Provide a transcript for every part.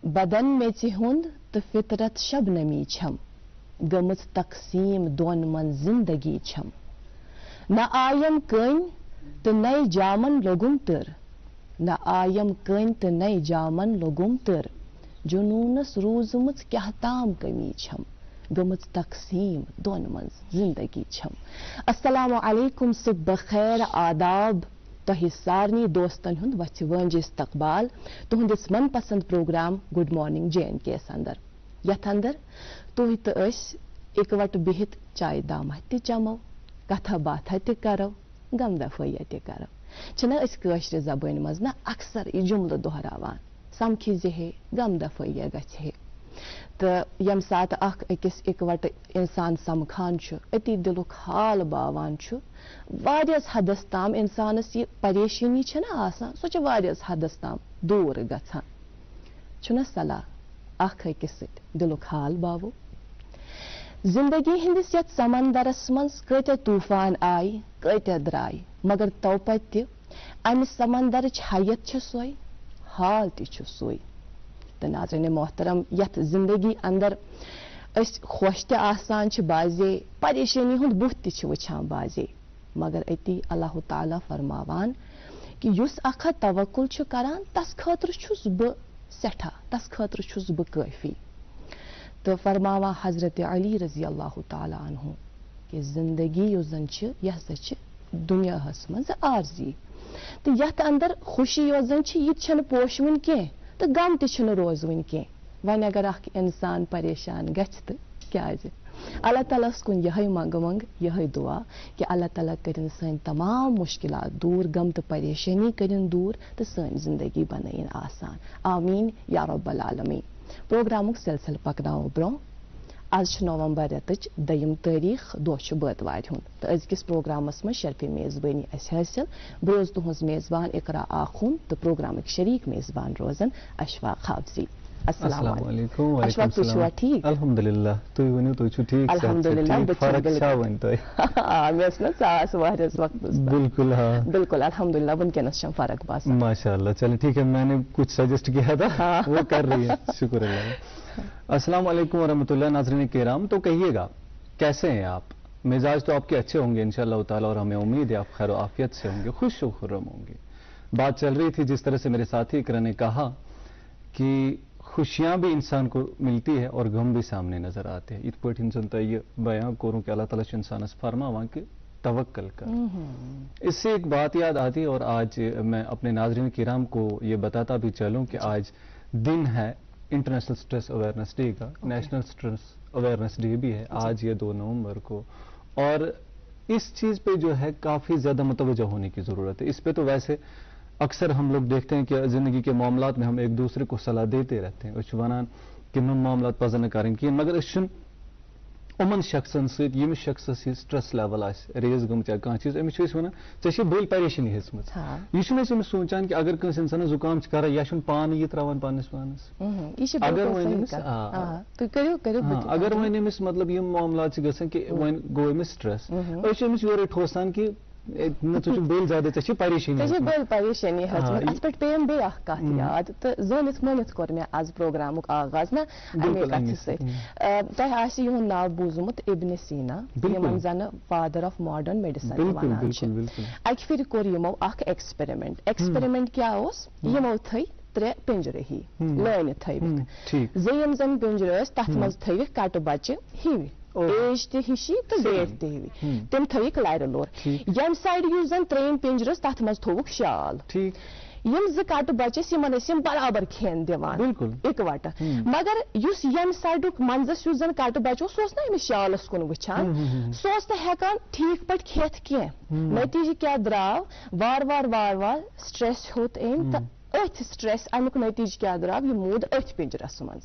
بدن میچ ہند تو فطرت شبنمی چھم گمت تقسیم دون من زندگی چھم نہ آیم کن تو نئی جامن لوگم تر نہ آیم کن تو نئی جامن لوگم تر جنونس روزمت کیا تام کمی چھم گمت تقسیم دون من زندگی چھم. السلام علیکم صبح خیر آداب تہ سارنی دوستن ہند وچ ونج استقبال تہندس من پسند پروگرام good morning J and K اندر یتھ اندر تھی تو اکوٹ بہت چائے دامہ تہ چمو کتھا باتھا تہ کرو غم دفعہ تہ کرو چھنا اس کٲشرِ زبٲنۍ منٛز نا اکثر یہ جملہٕ دہراوان سمکھی زِ غم دفعہ گژھِ ہے تو یم سات اخ أکِس اکوٹ انسان سمکھان چھُ أتی دلُک حال باوان چھُ واریاہس حدس تام انسانس یہ پریشانی چھنا آسان سۄ چھِ واریاہس حدس تام دوٗر گژھان چھُنا صلاح اخ أکِس سۭتۍ دلُک حال باوو. زندگی ہندس یتھ سمندرس منٛز کۭتیاہ طوفان آیہِ کۭتیاہ درٛاے مگر تو پتہٕ تہِ امہِ سمندرٕچ حیت چھِ سۄے حال تہِ چھُ سُے. تو ناظرین محترم یتھ زندگی اندر اس خوش تہ آسان چھ بازے پریشانی ہند بُتھ تہ چھ وچھان بازے مگر اتی اللہ تعالیٰ فرماوان کہ یس اکھ توکل چھ کران تس خاطر چھس بہ سٹھا تس خاطر چھس بہ کافی. تو فرماوان حضرت علی رضی اللہ تعالیٰ عنہ کہ زندگی یس زن چھ یہ ہسا چھ دنیا ہس مز عارضی تو یتھ اندر خوشی یس زن چھ یہ چھن پوشون کی تو غم تہ چھُنہٕ روزوٕنۍ کینٛہہ. وۄنۍ اگر اکھ انسان پریشان گژھِ تہٕ کیازِ اللہ تعالیٰ ہس کُن یہے منگہٕ منگ یہے دعا کہ اللہ تعالیٰ کرن سٲنۍ تمام مشکلات دور غم تہٕ پریشانی کرن دور تو سٲنۍ زندگی بنٲیِن آسان آمین یا رب العالمین. پروگرامُک سلسلہٕ پکناوو برونٛہہ. آز چھُ نومبر رٮ۪تٕچ 2 تٲریٖخ دۄہ چھُ بٲدوارِ ہُنٛد تہٕ أزکِس پروگرامس منٛز شرفہِ میزبٲنی اسہِ حٲصِل بہٕ روزٕ تُہٕنٛز میزبان اقرا آخوٗن تہٕ پروگرامٕکۍ شریٖک میزبان روزن اشفاق حافظی. السلام علیکم. اشفاق تُہۍ چھِوا ٹھیٖک؟ الحمدللہ تُہۍ ؤنِو تُہۍ چھِو ٹھیٖک؟ الحمدللہ مےٚ ٲس نا ژاس واریاہس وقتس بالکل ہاں بالکل الحمدللہ ونکیٚنس چھم فرق باسان ماشاء اللہ. چلے ٹھیک ہے میں نے کچھ سجیسٹ کیا تھا وہ کر رہی ہے شکر اللہ. السلام علیکم ورحمۃ اللہ. ناظرین کرام تو کہیے گا کیسے ہیں آپ؟ مزاج تو آپ کے اچھے ہوں گے انشاءاللہ تعالیٰ اور ہمیں امید ہے آپ خیر و عافیت سے ہوں گے خوش و خرم ہوں گے. بات چل رہی تھی جس طرح سے میرے ساتھی اقرا نے کہا کہ خوشیاں بھی انسان کو ملتی ہے اور غم بھی سامنے نظر آتے ہیں. ات پٲٹھۍ انسان تو یہ بیان کروں کہ اللہ تعالیٰ انسانس فرماوان کہ توکل کر. اس سے ایک بات یاد آتی اور آج میں اپنے ناظرین کرام کو یہ بتاتا بھی چلوں کہ آج دن ہے انٹرنیشنل اسٹریس اویئرنیس ڈے کا. نیشنل اسٹریس اویئرنیس ڈے بھی ہے آج یہ 2 نومبر کو اور اس چیز پہ جو ہے کافی زیادہ متوجہ ہونے کی ضرورت ہے. اس پہ تو ویسے اکثر ہم لوگ دیکھتے ہیں کہ زندگی کے معاملات میں ہم ایک دوسرے کو صلاح دیتے رہتے ہیں اس ونان کہ ہم معاملات پزن کریں کہیں مگر اس امن شخصن ست یمس شخصس یہ سٹریس لیول ریز گمت یا کھانا چیز امس ونان ژےٚ بٔلۍ پریشانی ہیٚژمٕژ یہ أمس سونچان کہ اگر کٲنٛسہِ انسانس زُکام چھُ کران یا چھُنہٕ پانہٕ یہِ تراوان پننس پانس اگر وۄنۍ أمس مطلب یِم معاملات چھِ گژھان کہ وۄنۍ گوٚو أمس سٹریس أسۍ چھِ أمس یورے ٹھوسان کہ بٔلۍ زیادٕ ژےٚ چھِ پریشانی ہیٚژمٕژ. اتھ پٮ۪ٹھ پیٚیَم بیٚیہِ اکھ کتھ یاد تہٕ زٲنِتھ مٲنِتھ کوٚر مےٚ آز پروگرامُک آغاز نا امے کتھِ سۭتۍ. تۄہہِ آسہِ یِہُنٛد ناو بوٗزمُت ابن سینا یِمن زن فادر آف ماڈرن میڈِسن ونان چھِ. اکہِ پھِرِ کوٚر یِمو اکھ ایکسپیرمنٹ کیٛاہ اوس یِمو تھٲے 3 پِنجرٕ ہی لٲنِتھ تھٲوِکھ. یِم زن پِنجرٕ ٲسۍ تتھ منٛز تھٲوِکھ کٹہٕ بچہِ ہِوِ ایج تہِ ہِشی تہٕ ڈیٹ تہِ ہِوِ تِم تھٲوِکھ لرِ لور. ییٚمہِ سایڈٕ یُس زن 3یم پِنجرٕ ٲس تتھ منٛز تھووُکھ شال. یم 2 کٹہٕ بچہِ ٲسۍ یمن ٲسۍ یم برابر کھٮ۪ن دِوان اِکوٹہٕ مگر یُس ییٚمہِ سایڈُک منٛزس یُس زن کٹہٕ بچہِ اوس سُہ اوس نا أمِس شالس کُن وٕچھان سُہ اوس نہٕ ہٮ۪کان ٹھیٖک پٲٹھۍ کھٮ۪تھ کینٛہہ. نتیٖجہٕ کیٛاہ درٛاو وارٕ سٹریس ہیوٚت أمۍ تہٕ أتھۍ سٹریس امیُک نتیٖجہٕ کیٛاہ درٛاو یہِ موٗد أتھۍ پِنجرس منٛز.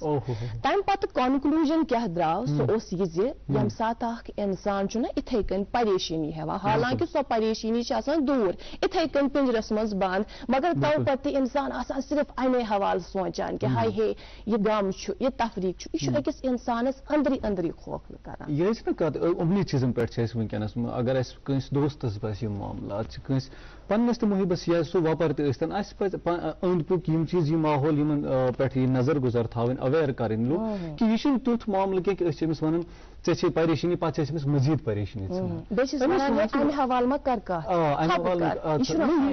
تمہِ پتہٕ کنکلوٗجن کیٛاہ درٛاو سُہ اوس یہِ زِ ییٚمہِ ساتہٕ اکھ انسان چھُ نا یِتھے کٔنۍ پریشٲنی ہٮ۪وان حالانکہِ سۄ پریشٲنی چھِ آسان دوٗر یِتھے کٔنۍ پِنجرس منٛز بنٛد مگر تو پتہٕ تہِ انسان آسان صرف امے حوالہٕ سونچان کہ ہاے ہے یہِ غم چھُ یہِ تفریٖق چھُ یہِ چھُ أکِس انسانس أنٛدری کھوکھلہٕ کران. یہ چھِ نا کتھ أمنٕے چیٖزن پٮ۪ٹھ چھِ أسۍ وٕنکٮ۪نس اگر اَسہِ کٲنٛسہِ دوستس باسہِ یِم معاملات چھِ کٲنٛسہِ پنس تو محبس یا سو وپر تستن اس پز اند پک یم چیز یہ ماحول یمن پہ یہ نظر گزر تھاون اویئر کرن لوگ کہ یہ چھ تیت معاملہ کہ اس چھ ونن ژے پریشانی پتہ چھ مزید پریشانی ژھان حوالہ ما کر کا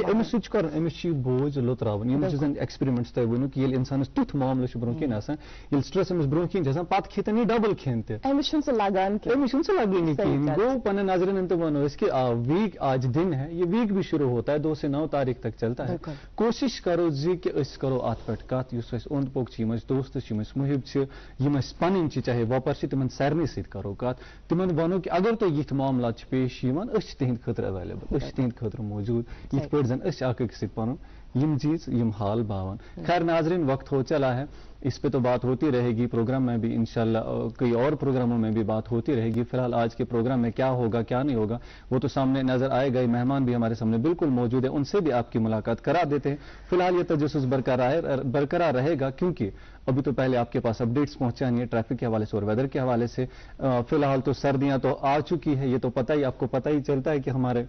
امس سچ کر امس چھ بوجھ لوتراون یم چیزن ایکسپیریمنٹس تہ ونو کہ یل انسانس تیت معاملہ چھ برون کین آسان یل سٹریس امس برون کین آسان پتہ کھیتن یہ ڈبل کھین تہ امس چھن سہ لگان کہ امس چھن سہ لگانی کین گو پن ناظرین تو ونو اس کہ ویک آج دن ہے یہ ویک بھی شروع ہوتا ہے 2 سے 9 تاریخ تک چلتا ہے کوشش کرو زی کہ اس کرو ات پہ کت اس اوند پوک چھ دوست چھ محب چھ یم پن چاہے وپر چھ تمن سارنی ست کرو کت تمن ونو کہ اگر تو یہ معاملات پیش یوان اس تہند خاطر اویلیبل اس تہند خاطر موجود یہ پہ زن اس اک ست پن یم چیز یم حال باون خیر ناظرین وقت ہو چلا ہے اس پہ تو بات ہوتی رہے گی پروگرام میں بھی انشاءاللہ کئی اور پروگراموں میں بھی بات ہوتی رہے گی فی الحال آج کے پروگرام میں کیا ہوگا کیا نہیں ہوگا وہ تو سامنے نظر آئے گا مہمان بھی ہمارے سامنے بالکل موجود ہے ان سے بھی آپ کی ملاقات کرا دیتے ہیں فی الحال یہ تجسس برقرار رہے گا کیونکہ ابھی تو پہلے آپ کے پاس اپڈیٹس پہنچانی ہے ٹریفک کے حوالے سے اور ویدر کے حوالے سے فی الحال تو سردیاں تو آ چکی ہے یہ تو پتہ ہی آپ کو پتہ ہی چلتا ہے کہ ہمارے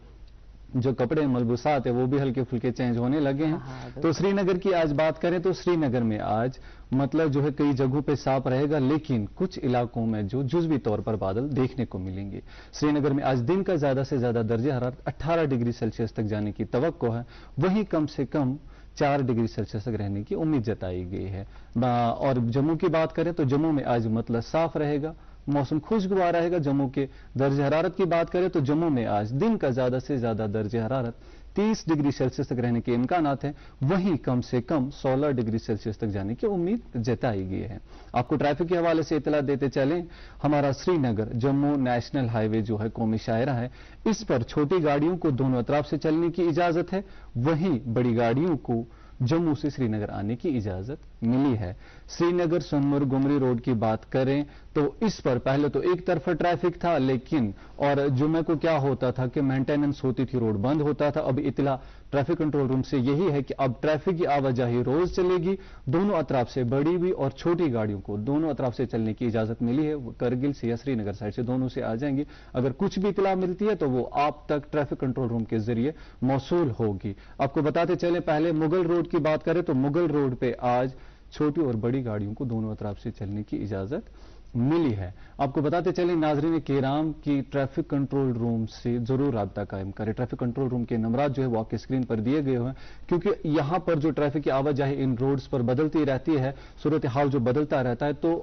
جو کپڑے ملبوسات ہیں وہ بھی ہلکے پھلکے چینج ہونے لگے ہیں تو سری نگر کی آج بات کریں تو سری نگر میں آج مطلب جو ہے کئی جگہوں پہ صاف رہے گا لیکن کچھ علاقوں میں جو جزوی طور پر بادل دیکھنے کو ملیں گے سری نگر میں آج دن کا زیادہ سے زیادہ درجہ حرارت 18 ڈگری سیلسیس تک جانے کی توقع ہے وہیں کم سے کم 4 ڈگری سیلسیس تک رہنے کی امید جتائی گئی ہے اور جموں کی بات کریں تو جموں میں آج مطلب صاف رہے گا موسم خوشگوار رہے گا جموں کے درجہ حرارت کی بات کریں تو جموں میں آج دن کا زیادہ سے زیادہ درجہ حرارت 30 ڈگری سیلسیس تک رہنے کے امکانات ہیں وہیں کم سے کم 16 ڈگری سیلسیس تک جانے کی امید جتائی گئی ہے آپ کو ٹریفک کے حوالے سے اطلاع دیتے چلیں ہمارا سری نگر جموں نیشنل ہائی وے جو ہے قومی شاہراہ ہے اس پر چھوٹی گاڑیوں کو دونوں اطراف سے چلنے کی اجازت ہے وہیں بڑی گاڑیوں کو جموں سے سری نگر آنے کی اجازت ملی ہے سری نگر سنمرگ گمری روڈ کی بات کریں تو اس پر پہلے تو ایک طرفہ ٹریفک تھا لیکن اور جمعہ کو کیا ہوتا تھا کہ مینٹیننس ہوتی تھی روڈ بند ہوتا تھا اب اطلاع ٹریفک کنٹرول روم سے یہی ہے کہ اب ٹریفک کی آواجاہی روز چلے گی دونوں اطراف سے بڑی بھی اور چھوٹی گاڑیوں کو دونوں اطراف سے چلنے کی اجازت ملی ہے کرگل سے یا سری نگر سائڈ سے دونوں سے آ جائیں گی اگر کچھ بھی اطلاع ملتی ہے تو وہ آپ تک ٹریفک کنٹرول روم کے ذریعے موصول ہوگی آپ کو بتاتے چلیں پہلے مغل روڈ کی بات کریں تو مغل روڈ پہ آج چھوٹی اور بڑی گاڑیوں کو دونوں اطراف سے چلنے کی اجازت ملی ہے آپ کو بتاتے چلیں ناظرین کرام کی ٹریفک کنٹرول روم سے ضرور رابطہ قائم کریں ٹریفک کنٹرول روم کے نمبرات جو ہے وہ آپ کے اسکرین پر دیے گئے ہیں کیونکہ یہاں پر جو ٹریفک کی آواجاہی ان روڈز پر بدلتی رہتی ہے صورتحال جو بدلتا رہتا ہے تو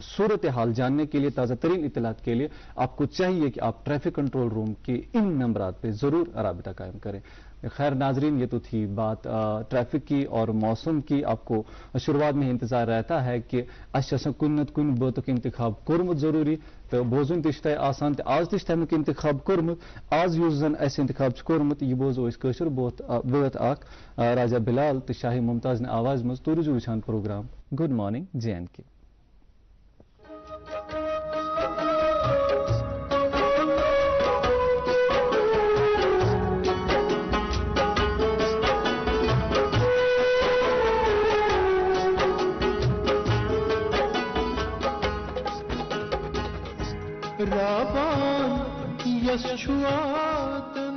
صورتحال جاننے کے لیے تازہ ترین اطلاعات کے لیے آپ کو چاہیے کہ آپ ٹریفک کنٹرول روم کے ان نمبرات پہ ضرور رابطہ قائم کریں خیر ناظرین یہ تو تھی بات ٹریفک کی اور موسم کی آپ کو شروعات میں انتظار رہتا ہے کہ اچھا کن نت کن بوتک انتخاب کورمت ضروری تو بوزن تہ آسان تو آج تہ تمیک انتخاب کورمت آز یس زن اس انتخاب کورمت یہ بوزو اس قشر بوت اخ راجہ بلال تو شاہی ممتاز نے آواز مز تو روزو وچھان پروگرام گڈ مارننگ JNK رابان یشواتن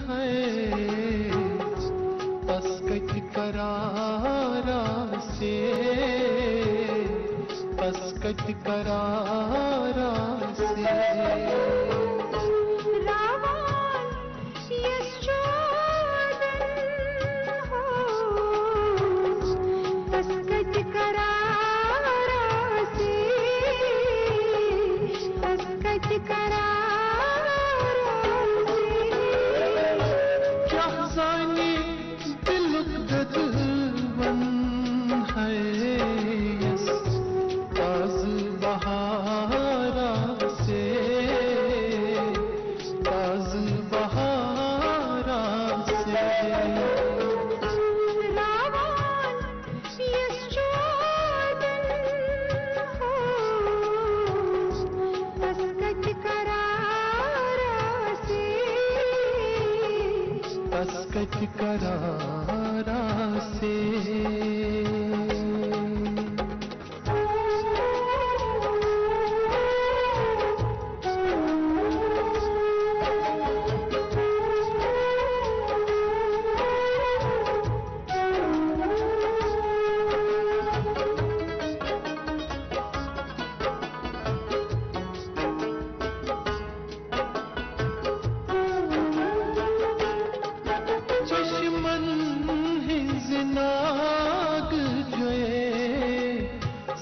ہے پسکت کرارا سے پسکت کرارا سے کرارا سے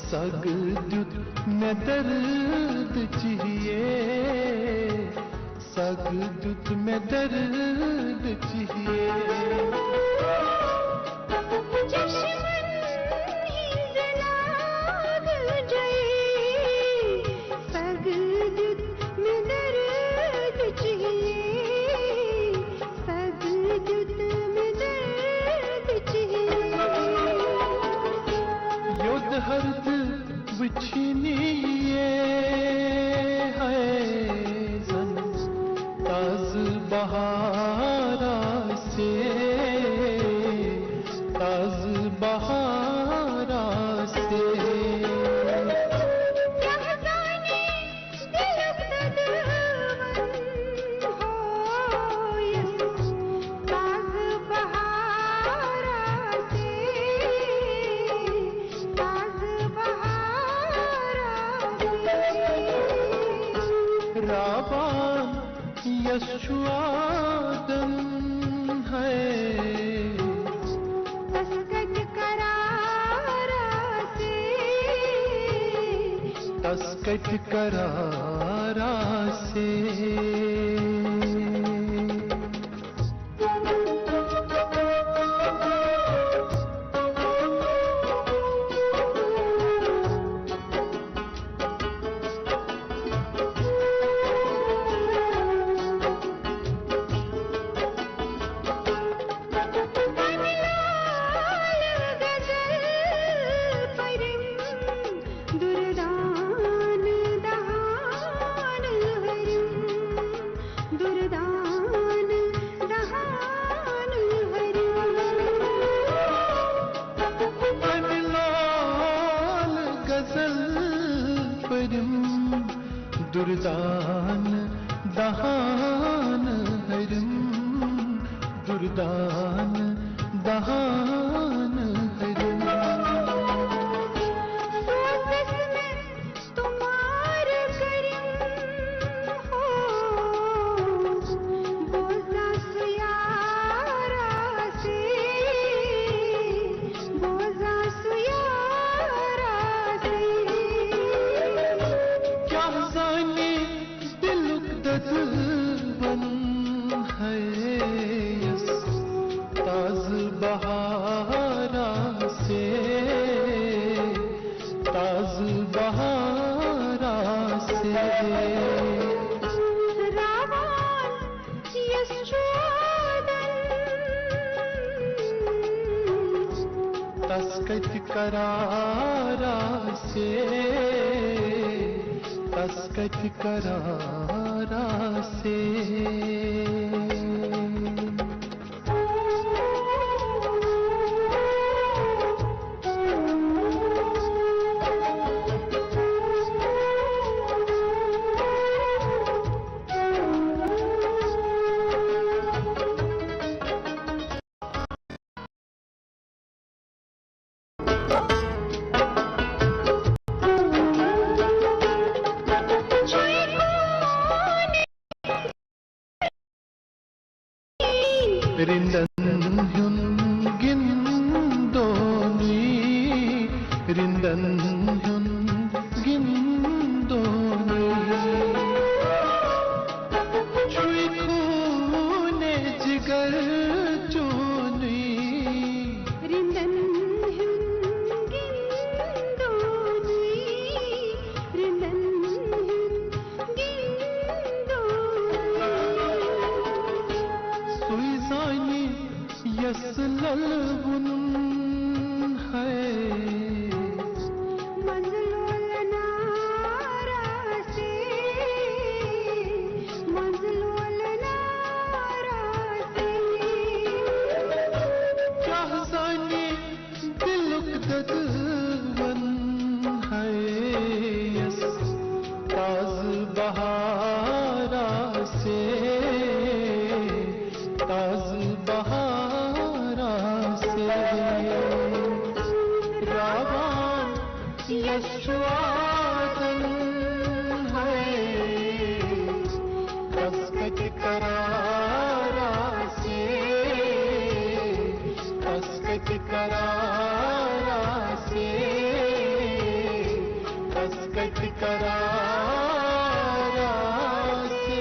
सग द्युत में दर्द चाहिए सग द्युत में दर्द चाहिए हर्द बिछनिए है जन ताज बहारा से ताज बहारा से रावान यशुआदन है तस्कट करारा से तस्कट करारा से दुर्दान दहान हरम दुर्दान दहान हरम सोच में तुम्हार करम हो बोझा सुयारा से बोझा सुयारा से क्या जाने दिलुक ददबन है यस ताज बहारा से ताज बहारा से रावान यशुआदन तस्कत करारा से तस्कत करारा से रिंदन हुन गिंदोनी रिंदन हुन गिंदोनी छुई खूने जिगर चोनी रिंदन हुन गिंदोनी रिंदन हुन गिंदोनी सुई जानी यस ललबुन है मंजलोल नारा से मंजलोल नारा से क्या जानी दिलुक ददबन है यस ताज बहारा से ताज बहारा से रावान यशुआदन है तस्कत करारा से तस्कत करारा से कट करारा से।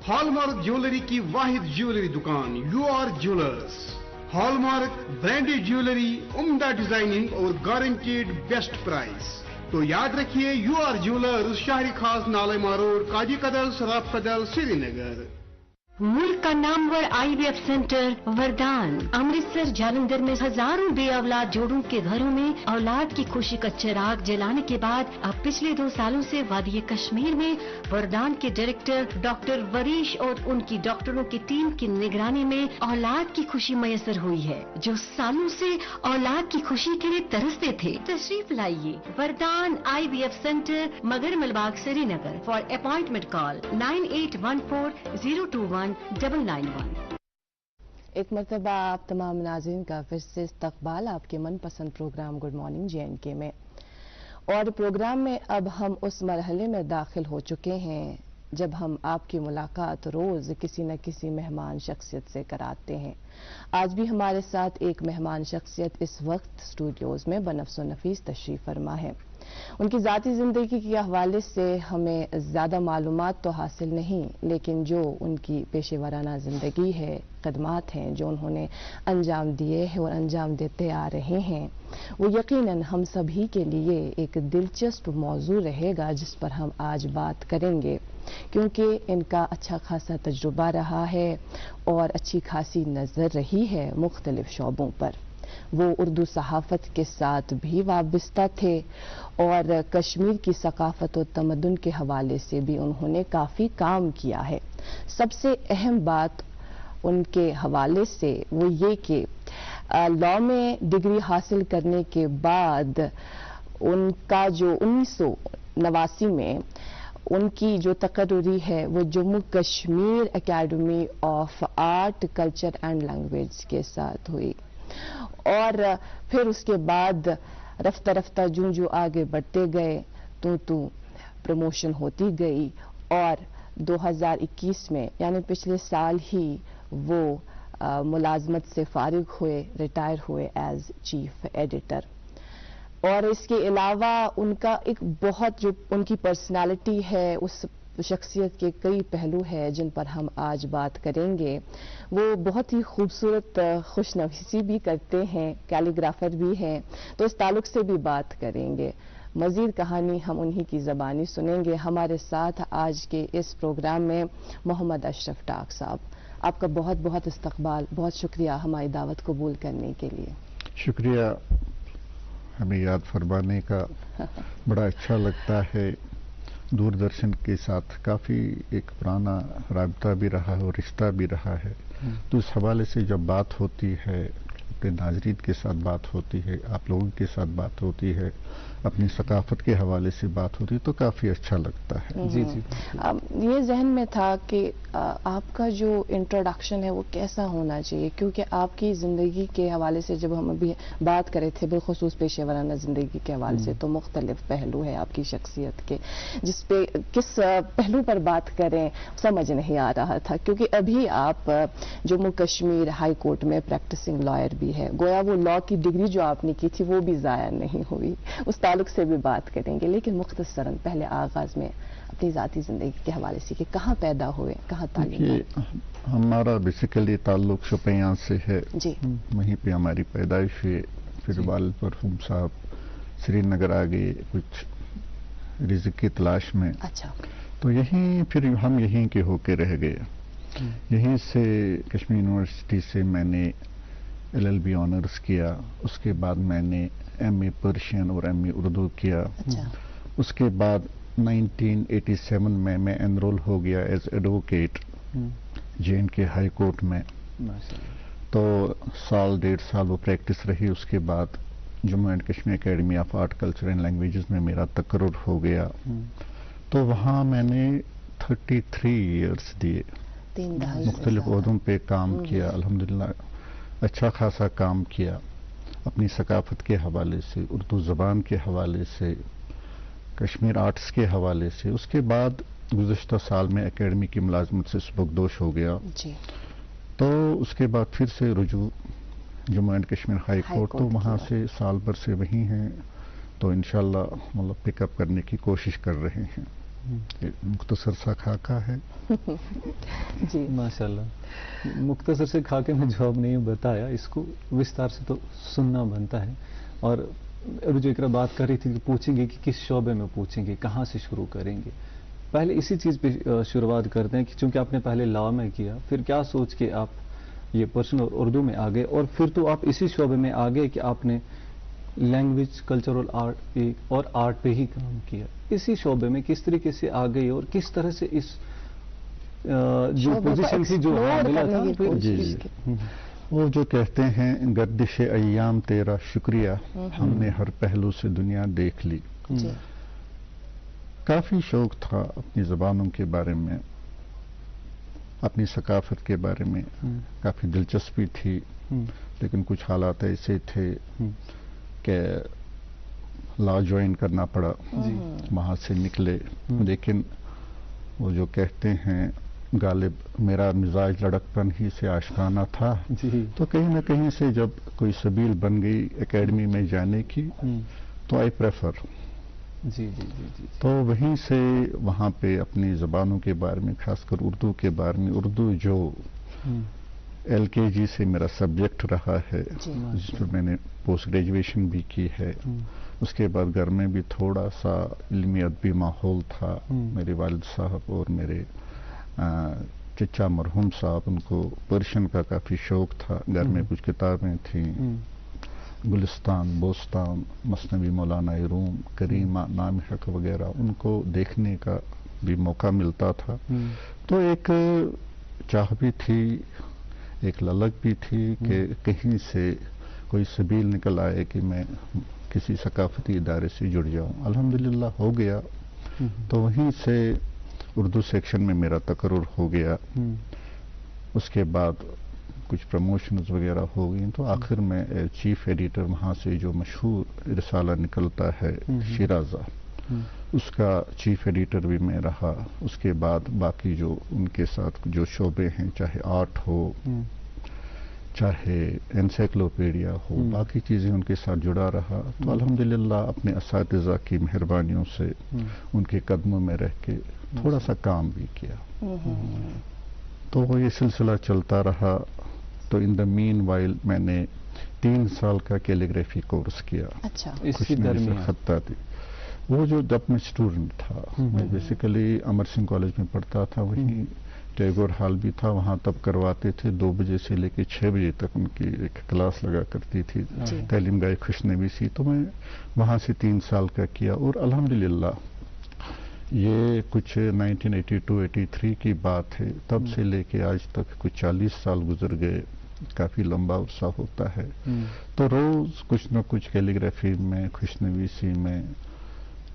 हॉलमार्क ज्वेलरी की वाहिद ज्वेलरी दुकान UR jewellers. Hallmark branded jewellery, उम्दा डिजाइनिंग और गारंटेड बेस्ट प्राइस। तो याद रखिए UR ज्वेलर्स, शाहरी खास, नाले मारोड, काजी कदल, सराफ कदल, श्रीनगर। मुल्क का नामवर IVF सेंटर वरदान अमृतसर जालंधर में हजारों बे औलाद जोड़ों के घरों में औलाद की खुशी का चिराग जलाने के बाद अब पिछले 2 सालों से वादी कश्मीर में वरदान के डायरेक्टर डॉक्टर वरीश और उनकी डॉक्टरों की टीम की निगरानी में औलाद की खुशी मयसर हुई है। जो सालों से औलाद की खुशी के लिए तरसते थे, तशरीफ लाइए वरदान IVF centre, Magar Malbagh, Srinagar. For appointment call 9814021991। एक मरतबा आप तमाम नाज़रीन का फिर से इस्तकबाल आपके मनपसंद प्रोग्राम गुड मॉर्निंग JNK में। और प्रोग्राम में अब हम उस मरहले में दाखिल हो चुके हैं जब हम आपकी मुलाकात रोज किसी न किसी मेहमान शख्सियत से कराते हैं। आज भी हमारे साथ एक मेहमान शख्सियत इस वक्त स्टूडियोज में बनफ्स नफीस तशरीफ फरमा है। उनकी ज़ाती ज़िंदगी के हवाले से हमें ज़्यादा मालूमात तो हासिल नहीं, लेकिन जो उनकी पेशेवराना ज़िंदगी है, खदमात हैं जो उन्होंने अंजाम दिए हैं और अंजाम देते आ रहे हैं, वो यकीनन हम सभी के लिए एक दिलचस्प मौजू रहेगा जिस पर हम आज बात करेंगे, क्योंकि इनका अच्छा खासा तजुर्बा रहा है और अच्छी खासी नज़र रही है मुख्तलिफ शोबों पर। वो उर्दू सहाफ़त के साथ भी वाबस्ता थे और कश्मीर की सकाफ़त और तमद्दुन के हवाले से भी उन्होंने काफ़ी काम किया है। सबसे अहम बात उनके हवाले से वो ये कि लॉ में डिग्री हासिल करने के बाद उनका जो 1989 में उनकी जो तकर्री है वो Jammu Kashmir academy of art, culture and language के साथ हुई और फिर उसके बाद रफ्ता रफ्ता जो आगे बढ़ते गए तो प्रमोशन होती गई और 2021 में यानी पिछले साल ही वो मुलाजमत से फारिग हुए, रिटायर हुए एज चीफ एडिटर। और इसके अलावा उनका एक बहुत जो उनकी पर्सनालिटी है, उस शख्सियत के कई पहलू हैं जिन पर हम आज बात करेंगे। वो बहुत ही खूबसूरत खुशनवीसी भी करते हैं, कैलीग्राफर भी हैं, तो इस ताल्लुक से भी बात करेंगे। मज़ीद कहानी हम उन्हीं की ज़बानी सुनेंगे। हमारे साथ आज के इस प्रोग्राम में मोहम्मद अशरफ डाक साहब, आपका बहुत बहुत इस्तकबाल, बहुत शुक्रिया हमारी दावत कबूल करने के लिए। शुक्रिया, हमें याद फरमाने का बड़ा अच्छा लगता है। दूरदर्शन के साथ काफ़ी एक पुराना राबता भी रहा है और रिश्ता भी रहा है, तो उस हवाले से जब बात होती है, अपने नाज़रीन के साथ बात होती है, आप लोगों के साथ बात होती है, अपनी सकाफत के हवाले से बात होती है, तो काफ़ी अच्छा लगता है। जी। ये जहन में था कि आपका जो इंट्रोडक्शन है वो कैसा होना चाहिए, क्योंकि आपकी ज़िंदगी के हवाले से जब हम अभी बात कर रहे थे बिलखुसूस पेशेवराना ज़िंदगी के हवाले से, तो मुख्तलिफ पहलू है आपकी शख्सियत के, जिस पे किस पहलू पर बात करें समझ नहीं आ रहा था, क्योंकि अभी आप जम्मू कश्मीर हाई कोर्ट में प्रैक्टिसिंग लॉयर भी है। गोया वो लॉ की डिग्री जो आपने की थी वो भी ज़ाया नहीं हुई, उस ताल्लुक से भी बात करेंगे। लेकिन मुख्तसरन पहले आगाज़ में अपनी ज़ाती ज़िंदगी के हवाले से कि कहाँ पैदा हुए, कहाँ तालीम? हमारा बेसिकली ताल्लुक शोपियां से है जी, वहीं पे हमारी पैदाइश हुई। फिर वालिद मरहूम साहब श्रीनगर आ गए कुछ रिज़्क़ की तलाश में। अच्छा। तो यहीं फिर हम यहीं के होके रह गए। यहीं से कश्मीर यूनिवर्सिटी से मैंने LLB ऑनर्स किया, उसके बाद मैंने MA पर्शियन और MA उर्दू किया। अच्छा। उसके बाद 1987 में मैं एनरोल हो गया as advocate JNK high court में। तो साल 1.5 साल वो प्रैक्टिस रही। उसके बाद Jammu and Kashmir academy of art, culture and languages में मेरा तकर्रुर हो गया। तो वहाँ मैंने 33 इयर्स दिए। 3 दहाई से मुख्तलिफ ज़्यादा। ओहदों पे काम किया, अल्हम्दुलिल्लाह अच्छा खासा काम किया अपनी सकाफत के हवाले से, उर्दू ज़बान के हवाले से, कश्मीर आर्ट्स के हवाले से। उसके बाद गुज़श्ता साल में एकेडमी की मुलाजमत से सुबकदोश हो गया, जी। तो उसके बाद फिर से रुजू Jammu and Kashmir high court, तो कोर्ट वहाँ की से साल भर से वहीं हैं, तो इंशाल्लाह मतलब पिकअप करने की कोशिश कर रहे हैं। ये मुख्तसर सा खाका है। जी। माशाल्लाह, मुख्तसर से खाके में जो आपने बताया, इसको विस्तार से तो सुनना बनता है। और अभी जो इकरा बात कर रही थी कि पूछेंगे कि किस शोबे में पूछेंगे, कहाँ से शुरू करेंगे। पहले इसी चीज़ पे शुरुआत करते हैं कि चूंकि आपने पहले लॉ में किया, फिर क्या सोच के आप ये पर्सनल और उर्दू में आ गए, और फिर तो आप इसी शोबे में आ गए कि आपने लैंग्वेज, कल्चरल आर्ट और आर्ट पे ही काम किया। इसी शोबे में किस तरीके से आ गई और किस तरह से इस जो शोबे को पोजीशन थी जो explore मिला करने था, की फिर जी, कोशिश जी। की। वो जो कहते हैं गर्दिश अय्याम तेरा शुक्रिया, हमने हर पहलू से दुनिया देख ली। जी। काफ़ी शौक था अपनी ज़बानों के बारे में, अपनी सकाफत के बारे में काफ़ी दिलचस्पी थी, लेकिन कुछ हालात ऐसे थे कि लॉ ज्वाइन करना पड़ा, वहाँ से निकले। लेकिन वो जो कहते हैं गालिब मेरा मिजाज लड़कपन ही से आशिकाना था, जी। तो कहीं ना कहीं से जब कोई सबील बन गई एकेडमी में जाने की, तो आई प्रेफर। जी जी जी जी। तो वहीं से वहाँ पे अपनी ज़बानों के बारे में, खासकर उर्दू के बारे में, उर्दू जो LKG से मेरा सब्जेक्ट रहा है, जिस पर मैंने पोस्ट ग्रेजुएशन भी की है, उसके बाद घर में भी थोड़ा सा इल्मी अदबी माहौल था। मेरे वालिद साहब और मेरे चचा मरहूम साहब, उनको पर्शियन का काफ़ी शौक था। घर में कुछ किताबें थीं, गुलिस्तान, बोस्तान, मसनवी मौलाना रूम, करीमा, नाम हक वगैरह, उनको देखने का भी मौका मिलता था। तो एक चाह भी थी, एक ललक भी थी कि कहीं से कोई सबील निकल आए कि मैं किसी सकाफती इदारे से जुड़ जाऊं। अल्हम्दुलिल्लाह हो गया। तो वहीं से उर्दू सेक्शन में मेरा तकर्रुर हो गया। उसके बाद कुछ प्रमोशंस वगैरह हो गई, तो आखिर में चीफ एडिटर वहाँ से जो मशहूर रिसाला निकलता है शिराजा, उसका चीफ एडिटर भी मैं रहा। उसके बाद बाकी जो उनके साथ जो शोबे हैं, चाहे आर्ट हो, चाहे एनसाइक्लोपीडिया हो, बाकी चीज़ें उनके साथ जुड़ा रहा। तो अल्हम्दुलिल्लाह अपने असातिज़ा की मेहरबानियों से उनके कदमों में रह के थोड़ा सा काम भी किया। तो वो ये सिलसिला चलता रहा। तो इन द मीन वाइल मैंने 3 साल का कैलीग्राफी कोर्स किया। अच्छा। इसी दरमियान खत्ताती, वो जो जब मैं स्टूडेंट था, मैं बेसिकली अमर सिंह कॉलेज में पढ़ता था, वहीं टैगोर हॉल भी था, वहाँ तब करवाते थे 2 बजे से लेकर 6 बजे तक उनकी एक क्लास लगा करती थी, तालीम गाय खुशनवी सी। तो मैं वहाँ से 3 साल का किया और अल्हम्दुलिल्लाह ये कुछ 1982-83 की बात है, तब से लेके आज तक कुछ 40 साल गुजर गए। काफ़ी लंबा अरसा होता है। तो रोज़ कुछ न कुछ कैलीग्राफी में, खुशनवीसी में,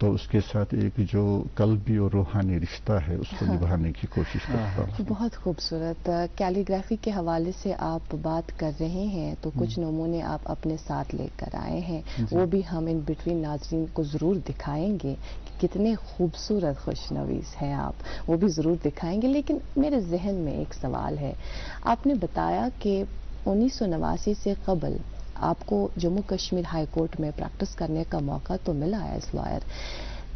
तो उसके साथ एक जो कल्बी और रूहानी रिश्ता है उसको निभाने की कोशिश करता हूँ। बहुत खूबसूरत। कैलीग्राफी के हवाले से आप बात कर रहे हैं, तो कुछ नमूने आप अपने साथ लेकर आए हैं, वो भी हम इन बिटवीन नाज़रीन को ज़रूर दिखाएंगे कि कितने खूबसूरत खुशनवीस हैं आप, वो भी ज़रूर दिखाएंगे। लेकिन मेरे जहन में एक सवाल है। आपने बताया कि 1989 से कबल आपको जम्मू कश्मीर हाई कोर्ट में प्रैक्टिस करने का मौका तो मिला एज लॉयर।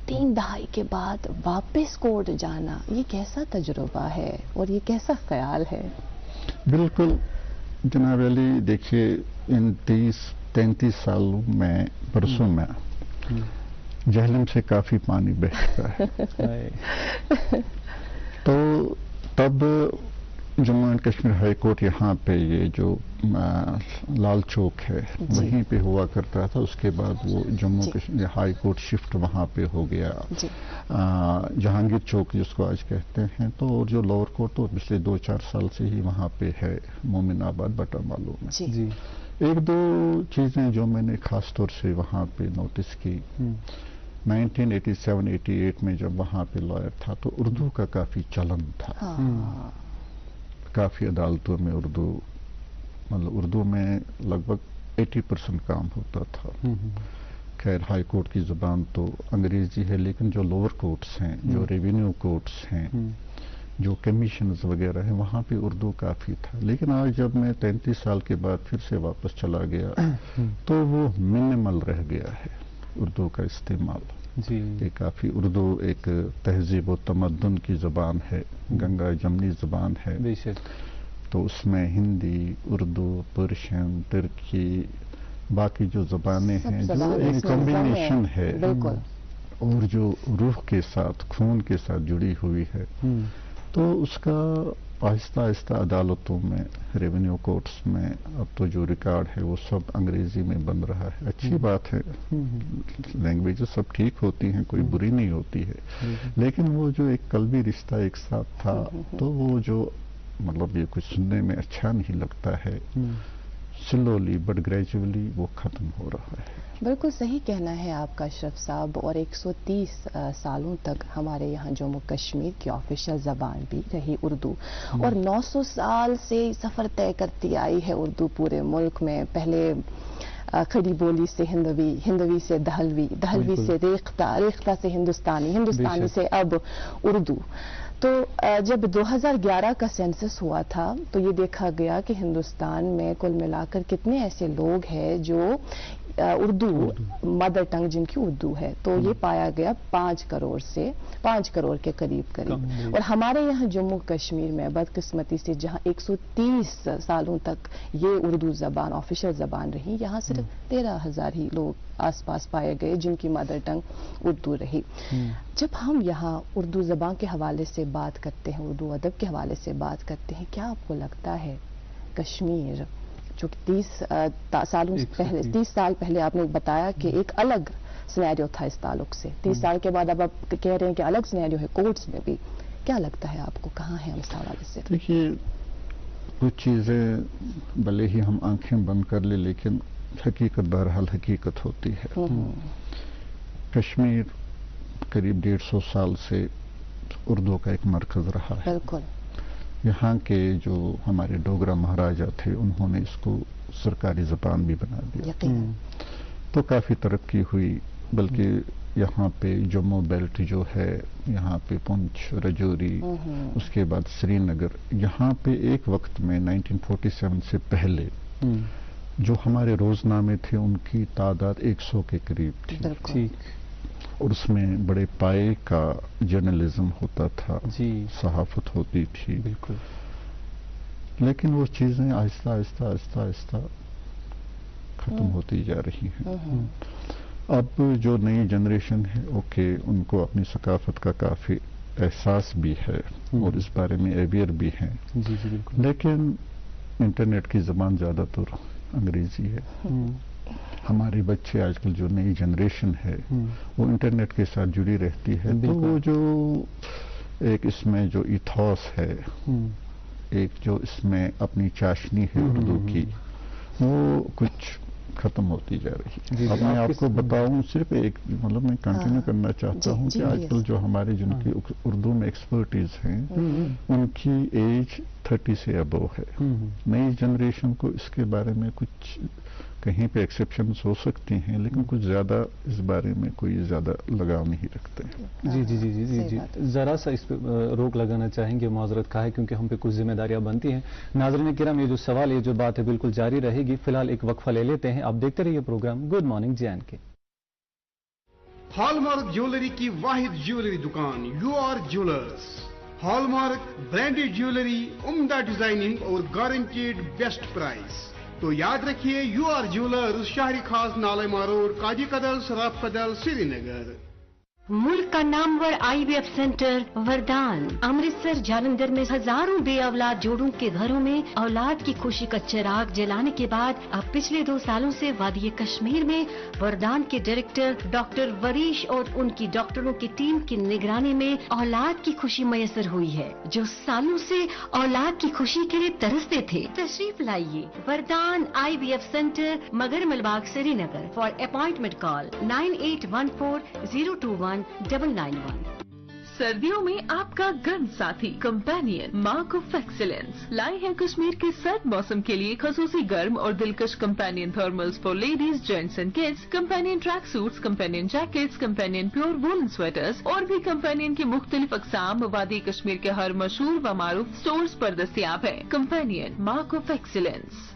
3 दहाई के बाद वापस कोर्ट जाना, ये कैसा तजुर्बा है और ये कैसा ख्याल है? बिल्कुल जनाब अली, देखिए इन 30-33 सालों में, बरसों में जहलम से काफ़ी पानी बहता है। तो तब Jammu and Kashmir high court यहाँ पे ये जो लाल चौक है वहीं पे हुआ करता था। उसके बाद वो Jammu Kashmir high court shift वहाँ पे हो गया, जहांगीर चौक जिसको आज कहते हैं। तो और जो लोअर कोर्ट तो पिछले 2-4 साल से ही वहाँ पे है, मोमिनाबाद, बटा मालूम में। जी। 1-2 चीज़ें जो मैंने खास तौर से वहाँ पे नोटिस की, 1987-88 में जब वहाँ पे लॉयर था तो उर्दू का काफ़ी चलन था। काफ़ी अदालतों में उर्दू, मतलब उर्दू में लगभग 80% काम होता था। खैर हाई कोर्ट की ज़बान तो अंग्रेज़ी है, लेकिन जो लोअर कोर्ट्स हैं, जो रेवेन्यू कोर्ट्स हैं, जो कमीशंस वगैरह हैं, वहाँ पे उर्दू काफ़ी था। लेकिन आज जब मैं 33 साल के बाद फिर से वापस चला गया तो वो मिनिमल रह गया है उर्दू का इस्तेमाल जी। ये काफ़ी उर्दू एक तहजीब व तमद्दुन की ज़बान है, गंगा जमनी ज़बान है। बेशक। तो उसमें हिंदी, उर्दू, पर्शियन, तुर्की, बाकी जो ज़बानें हैं जो एक कॉम्बिनेशन है और जो रूह के साथ, खून के साथ जुड़ी हुई है, तो उसका आहिस्ता आहिस्ता अदालतों में, रेवेन्यू कोर्ट्स में अब तो जो रिकॉर्ड है वो सब अंग्रेजी में बन रहा है। अच्छी बात है, लैंग्वेजेस सब ठीक होती हैं, कोई बुरी नहीं होती है, लेकिन वो जो एक कल्बी रिश्ता एक साथ था, तो वो जो मतलब ये कुछ सुनने में अच्छा नहीं लगता है, स्लोली बट ग्रेजुअली वो खत्म हो रहा है। बिल्कुल सही कहना है आपका अशरफ साहब। और 130 सालों तक हमारे यहाँ जम्मू कश्मीर की ऑफिशियल ज़बान भी रही उर्दू, और 900 साल से सफ़र तय करती आई है उर्दू पूरे मुल्क में। पहले खड़ी बोली से हिंदवी, हिंदवी से दहलवी, दहलवी से रेख्ता, रेख्ता से हिंदुस्तानी, हिंदुस्तानी से अब उर्दू। तो जब 2011 का सेंसस हुआ था तो ये देखा गया कि हिंदुस्तान में कुल मिलाकर कितने ऐसे लोग हैं जो उर्दू मदर टंग जिनकी उर्दू है, तो ये पाया गया 5 करोड़ के करीब। और हमारे यहाँ जम्मू कश्मीर में बदकिस्मती से जहाँ 130 सालों तक ये उर्दू ज़बान ऑफिशियल ज़बान रही, यहाँ सिर्फ 13,000 ही लोग आसपास पाए गए जिनकी मदर टंग उर्दू रही। जब हम यहाँ उर्दू ज़बान के हवाले से बात करते हैं, उर्दू अदब के हवाले से बात करते हैं, क्या आपको लगता है कश्मीर जो 30 साल पहले आपने बताया कि एक अलग सिनेरियो था इस ताल्लुक से, 30 साल के बाद अब आप कह रहे हैं कि अलग सिनेरियो है कोर्ट्स में भी, क्या लगता है आपको कहाँ है हम इस हवाले से? देखिए, कुछ चीज़ें भले ही हम आंखें बंद कर ले, लेकिन हकीकत बहरहाल हकीकत होती है। कश्मीर करीब 150 साल से उर्दू का एक मरकज़ रहा है। बिल्कुल। यहाँ के जो हमारे डोगरा महाराजा थे, उन्होंने इसको सरकारी ज़बान भी बना दिया, तो काफ़ी तरक्की हुई। बल्कि यहाँ पे जम्मू बेल्ट जो है, यहाँ पे पुंछ, रजौरी, उसके बाद श्रीनगर, यहाँ पे एक वक्त में 1947 से पहले जो हमारे रोजनामे थे उनकी तादाद 100 के करीब थी। ठीक। और उसमें बड़े पाए का जर्नलिज्म होता था जी, सहाफत होती थी। बिल्कुल। लेकिन वो चीज़ें आहिस्ता आहिस्ता आहिस्ता आहिस्ता खत्म होती जा रही हैं। अब जो नई जनरेशन है, ओके, उनको अपनी सकाफत का काफ़ी एहसास भी है और इस बारे में अवेयर भी हैं। जी जी बिल्कुल। लेकिन इंटरनेट की ज़बान ज़्यादातर अंग्रेज़ी है। हमारे बच्चे आजकल जो नई जनरेशन है वो इंटरनेट के साथ जुड़ी रहती है, तो वो जो एक इसमें जो इथॉस है, एक जो इसमें अपनी चाशनी है उर्दू की, वो कुछ खत्म होती जा रही है। अब मैं आपको बताऊं, सिर्फ एक मतलब मैं कंटिन्यू करना चाहता हूं कि आजकल जो हमारे जिनकी उर्दू में एक्सपर्टीज हैं, उनकी एज 30 से अबव है। नई जनरेशन को इसके बारे में कुछ कहीं पे एक्सेप्शंस हो सकती हैं, लेकिन कुछ ज़्यादा इस बारे में कोई ज़्यादा लगाव नहीं रखते हैं। जी जी जी जी जी जी ज़रा सा इस पर रोक लगाना चाहेंगे, माजरत का है क्योंकि हम पे कुछ जिम्मेदारियां बनती हैं। नाज़रीन किराम, ये जो सवाल, ये जो बात है बिल्कुल जारी रहेगी। फिलहाल एक वक्फा ले लेते हैं, आप देखते रहिए programme good morning JNK। Hallmark jewellery की वाहिद ज्वेलरी दुकान UR jewellers. Hallmark branded jewellery, उम्दा डिजाइनिंग और गारंटेड बेस्ट प्राइस। तो याद रखिए, UR jewellers, Shahri Khas, Nallamar road, Kazi Kadal, Saraf Kadal, Srinagar. मुल्क का नामवर IVF सेंटर वरदान अमृतसर जालंधर में हजारों बेऔलाद जोड़ों के घरों में औलाद की खुशी का चिराग जलाने के बाद अब पिछले 2 सालों से वादी कश्मीर में वरदान के डायरेक्टर डॉक्टर वरीश और उनकी डॉक्टरों की टीम की निगरानी में औलाद की खुशी मयसर हुई है। जो सालों से औलाद की खुशी के लिए तरसते थे, तशरीफ लाइए वरदान IVF centre, Magar Malbagh, Srinagar. For appointment call 9814 021 991। सर्दियों में आपका गर्म साथी कंपेनियन मार्क ऑफ एक्सीलेंस लाए हैं कश्मीर के सर्द मौसम के लिए खसूसी गर्म और दिलकश companion thermals for ladies, gents and kids, companion track suits, companion jackets, companion pure woollen sweaters और भी कंपेनियन की मुख्तलिफ अक़साम वादी कश्मीर के हर मशहूर व मारूफ स्टोर्स पर दस्तयाब है। Companion mark of excellence.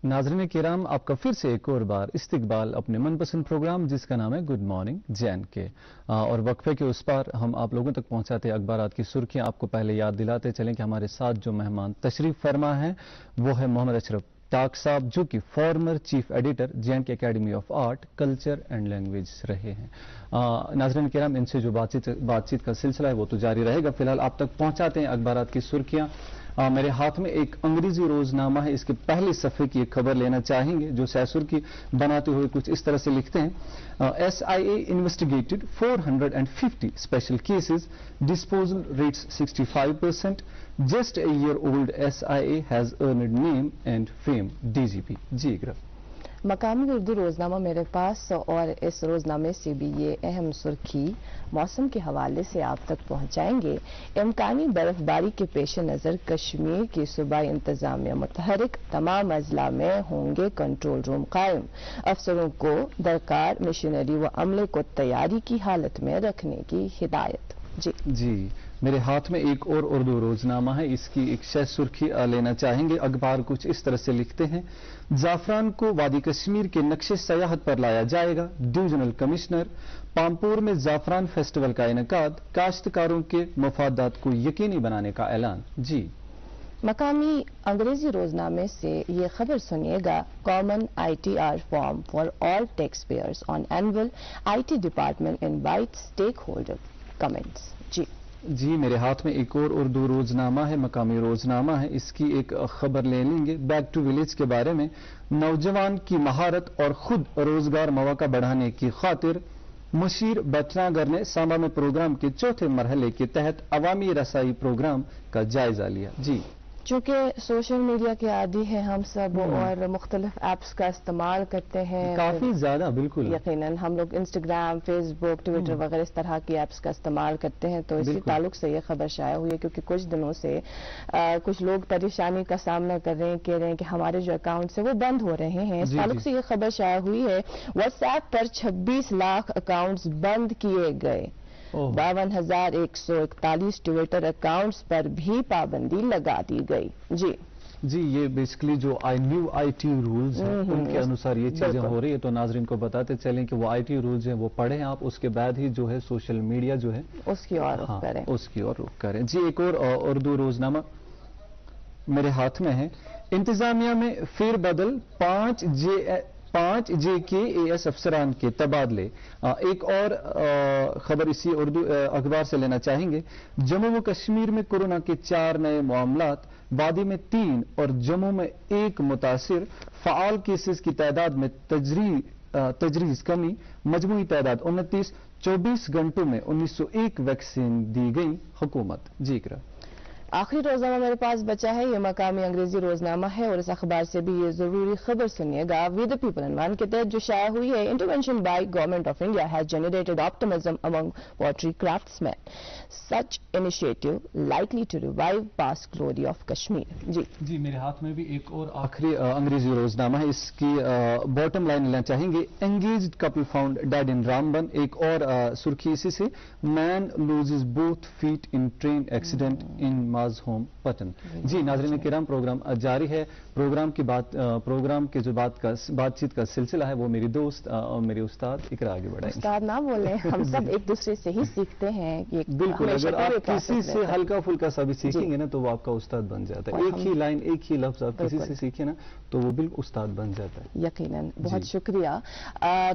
नाज़रीन किराम, आपका फिर से एक और बार इस्तकबाल अपने मनपसंद प्रोग्राम जिसका नाम है गुड मॉर्निंग JNK। और वक्फे के उस पार हम आप लोगों तक पहुंचाते अखबारात की सुर्खियां। आपको पहले याद दिलाते चलें कि हमारे साथ जो मेहमान तशरीफ फरमा है वो है मोहम्मद अशरफ टाक साहब, जो कि farmer chief editor JNK academy of art, culture and language रहे हैं। नाज़रीन किराम, इनसे जो बातचीत का सिलसिला है वो तो जारी रहेगा। फिलहाल आप तक पहुंचाते हैं अखबारात की सुर्खियां। मेरे हाथ में एक अंग्रेजी रोजनामा है, इसके पहले सफ़े की एक खबर लेना चाहेंगे जो सैसुर की बनाते हुए कुछ इस तरह से लिखते हैं। SIA investigated 450 special cases, disposal rates 65%, just a year old SIA has earned name and fame, DGP। जी इकरा। मकामी उर्दू रोजनामा मेरे पास, और इस रोजनामे से भी ये अहम सुर्खी मौसम के हवाले से आप तक पहुंचाएंगे। इम्कानी बर्फबारी के पेश नज़र कश्मीर की सूबाई इंतजामिया मुतहरिक, तमाम अजला में होंगे कंट्रोल रूम कायम। अफसरों को दरकार मशीनरी व अमले को तैयारी की हालत में रखने की हिदायत। जी मेरे हाथ में एक और उर्दू रोजनामा है, इसकी एक शह सुर्खी लेना चाहेंगे। अखबार कुछ इस तरह से लिखते हैं, जाफरान को वादी कश्मीर के नक्शे सयाहत पर लाया जाएगा, डिवीजनल कमिश्नर। पामपुर में जाफरान फेस्टिवल का इनेकाद, काश्तकारों के मफादात को यकीनी बनाने का ऐलान। जी मकामी अंग्रेजी रोजनामे से ये खबर सुनिएगा, common ITR form for all tax payers on annual IT department invite stakeholder comments. जी मेरे हाथ में एक और उर्दू रोजनामा है, मकामी रोजनामा है, इसकी एक खबर ले लेंगे। बैक टू विलेज के बारे में, नौजवान की महारत और खुद रोजगार मौका बढ़ाने की खातिर मुशीर बटनागर ने सांबा में प्रोग्राम के चौथे मरहले के तहत अवामी रसाई प्रोग्राम का जायजा लिया। जी चूंकि सोशल मीडिया के आदी हैं हम सब और मुख्तलिफ ऐप्स का इस्तेमाल करते हैं काफी ज्यादा, बिल्कुल यकीनन हम लोग इंस्टाग्राम, फेसबुक, ट्विटर वगैरह इस तरह की ऐप्स का इस्तेमाल करते हैं, तो इसी ताल्लुक से ये खबर शाया हुई है क्योंकि कुछ दिनों से कुछ लोग परेशानी का सामना कर रहे हैं, कह रहे हैं कि हमारे जो अकाउंट्स है वो बंद हो रहे हैं। इस ताल्लुक से ये खबर शाया हुई है, व्हाट्सएप पर 26 लाख अकाउंट्स बंद किए गए, 52,141 ट्विटर अकाउंट्स पर भी पाबंदी लगा दी गई। जी ये बेसिकली जो न्यू IT रूल्स हैं उनके अनुसार ये चीजें हो रही है, तो नाजरीन को बताते चलें कि वो IT रूल्स हैं वो पढ़ें आप, उसके बाद ही जो है सोशल मीडिया जो है उसकी ओर रुख करें। उसकी ओर रुख करें। जी एक और उर्दू रोजनामा मेरे हाथ में है, इंतजामिया में फेरबदल, 5 JKAS अफसरान के तबादले। एक और खबर इसी उर्दू अखबार से लेना चाहेंगे, जम्मू व कश्मीर में कोरोना के 4 नए मामलात, वादी में 3 और जम्मू में 1 मुतासिर, फ़ाल केसेस की तादाद में तजरीज कमी, मजमूई तादाद 29, 24 घंटों में 1901 वैक्सीन दी गई हुकूमत। जी इकरा। आखिरी रोजनामा मेरे पास बचा है, ये मकामी अंग्रेजी रोजनामा है और इस अखबार से भी ये जरूरी खबर सुनिएगा। विद द पीपल अनवान के तहत जो शाया हुई है, intervention by government of India has generated optimism among pottery craftsman, such initiative likely to revive past glory of Kashmir. जी मेरे हाथ में भी एक और आखिरी अंग्रेजी रोजनामा है, इसकी बॉटम लाइन लेना चाहेंगे, एंगेज्ड कपल फाउंड डेड इन रामबन। एक और सुर्खी इसी से, man loses both feet in train accident in माज होम पटन। जी नाज़रीन किराम, प्रोग्राम जारी है। प्रोग्राम के जो बातचीत का सिलसिला है वो मेरी दोस्त और मेरी उस्ताद इकरा आगे बढ़ाएंगे। उस्ताद ना बोले, हम सब एक दूसरे से ही सीखते हैं। बिल्कुल, अगर आप किसी से हल्का फुल्का सा भी सीखेंगे ना तो वो आपका उस्ताद बन जाता है। एक ही लाइन, एक ही लफ्ज आप किसी से सीखे ना तो वो बिल्कुल उस्ताद बन जाता है। यकीनन, बहुत शुक्रिया।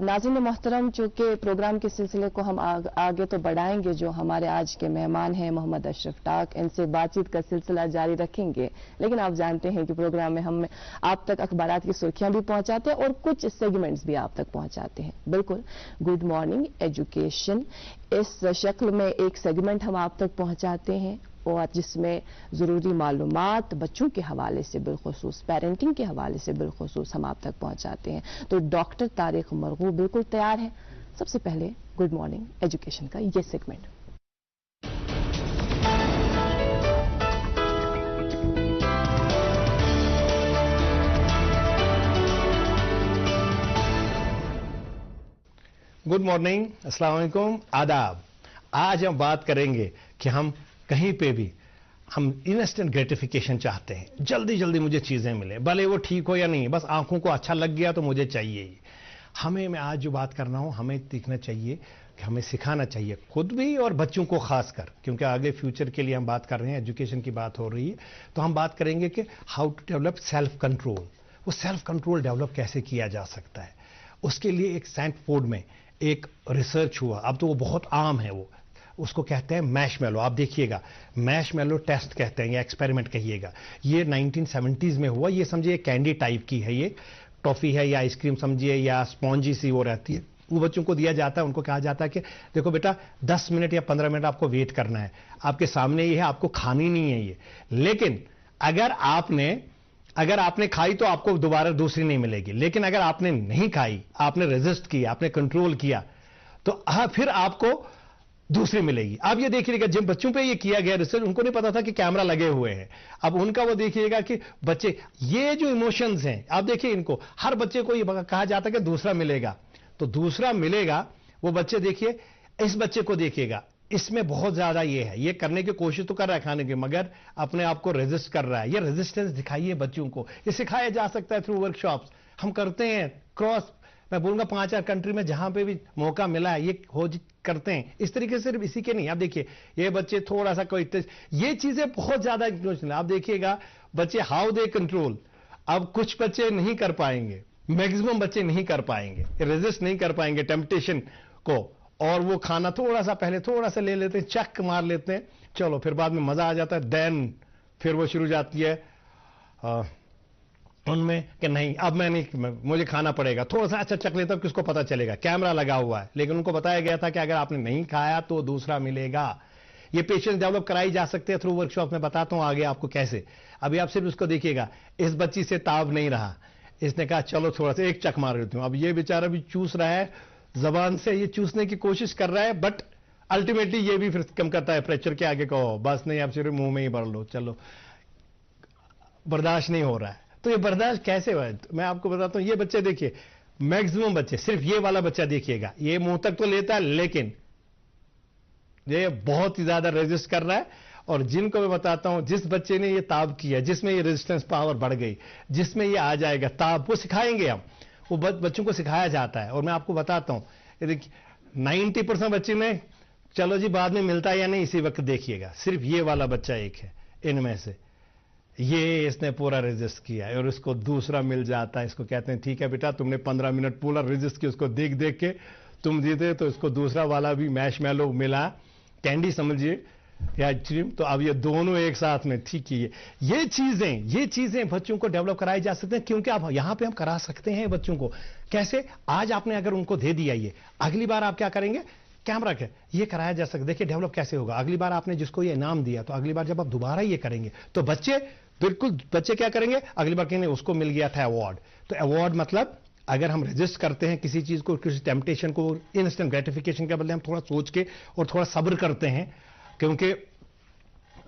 नाज़रीन मोहतरम, चूंकि प्रोग्राम के सिलसिले को हम आगे तो बढ़ाएंगे, जो हमारे आज के मेहमान हैं मोहम्मद अशरफ टाक, इनसे बातचीत का सिलसिला जारी रखेंगे, लेकिन आप जानते हैं कि प्रोग्राम में हम आप तक अखबारात की सुर्खियां भी पहुंचाते हैं और कुछ सेगमेंट्स भी आप तक पहुंचाते हैं। बिल्कुल, गुड मॉर्निंग एजुकेशन, इस शक्ल में एक सेगमेंट हम आप तक पहुंचाते हैं और जिसमें ज़रूरी मालूमात बच्चों के हवाले से बिलखुसूस, पेरेंटिंग के हवाले से बिलखुसूस हम आप तक पहुंचाते हैं। तो डॉक्टर तारिक मरगूब बिल्कुल तैयार है सबसे पहले गुड मॉर्निंग एजुकेशन का ये सेगमेंट। गुड मॉर्निंग, अस्सलाम वालेकुम, आदाब। आज हम बात करेंगे कि हम कहीं पे भी हम इंस्टेंट ग्रेटिफिकेशन चाहते हैं, जल्दी जल्दी मुझे चीजें मिले, भले वो ठीक हो या नहीं, बस आंखों को अच्छा लग गया तो मुझे चाहिए ही। मैं आज जो बात करना हूं, हमें सीखना चाहिए कि हमें सिखाना चाहिए खुद भी और बच्चों को खासकर, क्योंकि आगे फ्यूचर के लिए हम बात कर रहे हैं, एजुकेशन की बात हो रही है, तो हम बात करेंगे कि how to develop self control. वो सेल्फ कंट्रोल डेवलप कैसे किया जा सकता है, उसके लिए एक स्टैनफोर्ड में एक रिसर्च हुआ, अब तो वो बहुत आम है, वो उसको कहते हैं मैशमेलो। आप देखिएगा, मैशमेलो टेस्ट कहते हैं या एक्सपेरिमेंट कहिएगा। ये 1970s में हुआ। ये समझिए कैंडी टाइप की है, ये टॉफी है या आइसक्रीम समझिए या स्पॉन्जी सी वो रहती है। वो बच्चों को दिया जाता है, उनको कहा जाता है कि देखो बेटा 10 मिनट या 15 मिनट आपको वेट करना है, आपके सामने ये है, आपको खानी नहीं है ये, लेकिन अगर आपने खाई तो आपको दोबारा दूसरी नहीं मिलेगी, लेकिन अगर आपने नहीं खाई, आपने रेजिस्ट किया, आपने कंट्रोल किया, तो फिर आपको दूसरी मिलेगी। अब ये देखिएगा, जिन बच्चों पे ये किया गया रिसर्च, उनको नहीं पता था कि कैमरा लगे हुए हैं। अब उनका वो देखिएगा कि बच्चे ये जो इमोशंस हैं, आप देखिए इनको, हर बच्चे को ये कहा जाता है कि दूसरा मिलेगा, तो दूसरा मिलेगा। वो बच्चे देखिए, इस बच्चे को देखिएगा, इसमें बहुत ज्यादा ये है, ये करने की कोशिश तो कर रहा है खाने की, मगर अपने आप को रेजिस्ट कर रहा है। ये रेजिस्टेंस दिखाइए बच्चों को, ये सिखाया जा सकता है थ्रू वर्कशॉप्स। हम करते हैं क्रॉस, मैं बोलूंगा 5-4 कंट्री में जहां पे भी मौका मिला है ये करते हैं। इस तरीके से सिर्फ इसी के नहीं, आप देखिए ये बच्चे थोड़ा सा कोई, ये चीजें बहुत ज्यादा इमोशनल। आप देखिएगा बच्चे हाउ दे कंट्रोल। अब कुछ बच्चे नहीं कर पाएंगे, मैक्सिमम बच्चे नहीं कर पाएंगे, रेजिस्ट नहीं कर पाएंगे टेम्पटेशन को, और वो खाना थोड़ा सा पहले थोड़ा सा ले लेते हैं, चक मार लेते हैं, चलो फिर बाद में मजा आ जाता है, देन फिर वो शुरू जाती है उनमें कि नहीं अब मैं नहीं, मुझे खाना पड़ेगा, थोड़ा सा अच्छा चक लेता हूं, किसको पता चलेगा, कैमरा लगा हुआ है। लेकिन उनको बताया गया था कि अगर आपने नहीं खाया तो दूसरा मिलेगा। ये पेशेंस डेवलप कराई जा सकते हैं थ्रू वर्कशॉप में, बताता हूं आगे आपको कैसे। अभी आप सिर्फ उसको देखिएगा, इस बच्ची से ताब नहीं रहा, इसने कहा चलो थोड़ा सा एक चक मार लेती हूं। अब ये बेचारा भी चूस रहा है जबान से, ये चूसने की कोशिश कर रहा है, बट अल्टीमेटली ये भी फिर कम करता है प्रेशर के आगे, कहो बस नहीं, आप सिर्फ मुंह में ही भर लो, चलो बर्दाश्त नहीं हो रहा है। तो ये बर्दाश्त कैसे हुआ है, मैं आपको बताता हूं। ये बच्चे देखिए, मैक्सिमम बच्चे, सिर्फ ये वाला बच्चा देखिएगा, ये मुंह तक तो लेता है, लेकिन ये बहुत ही ज्यादा रेजिस्ट कर रहा है। और जिनको मैं बताता हूं, जिस बच्चे ने ये ताब किया, जिसमें ये रेजिस्टेंस पावर बढ़ गई, जिसमें ये आ जाएगा ताब, वो सिखाएंगे हम, वो बच्चों को सिखाया जाता है। और मैं आपको बताता हूं, ये देखिए 90% बच्चे में चलो जी बाद में मिलता है या नहीं, इसी वक्त देखिएगा, सिर्फ ये वाला बच्चा एक है इनमें से, ये इसने पूरा रेजिस्ट किया है और इसको दूसरा मिल जाता है। इसको कहते हैं ठीक है बेटा, तुमने 15 मिनट पूरा रेजिस्ट किया, उसको देख देख के तुम जीते, तो इसको दूसरा वाला भी मैशमेलो मिला, कैंडी समझिए या आइसक्रीम। तो अब ये दोनों एक साथ में, ठीक है, ये चीजें बच्चों को डेवलप कराई जा सकते हैं, क्योंकि आप यहां पे हम करा सकते हैं बच्चों को। कैसे? आज आपने अगर उनको दे दिया, ये अगली बार आप क्या करेंगे, कैमरा के ये कराया जा सकता है। देखिए डेवलप कैसे होगा, अगली बार आपने जिसको ये इनाम दिया, तो अगली बार जब आप दोबारा ये करेंगे तो बच्चे क्या करेंगे, अगली बार कहेंगे उसको मिल गया था अवार्ड। तो अवार्ड मतलब अगर हम रेजिस्ट करते हैं किसी चीज को, किसी टेम्पटेशन को, इंस्टेंट ग्रेटिफिकेशन के बदले हम थोड़ा सोच के और थोड़ा सब्र करते हैं, क्योंकि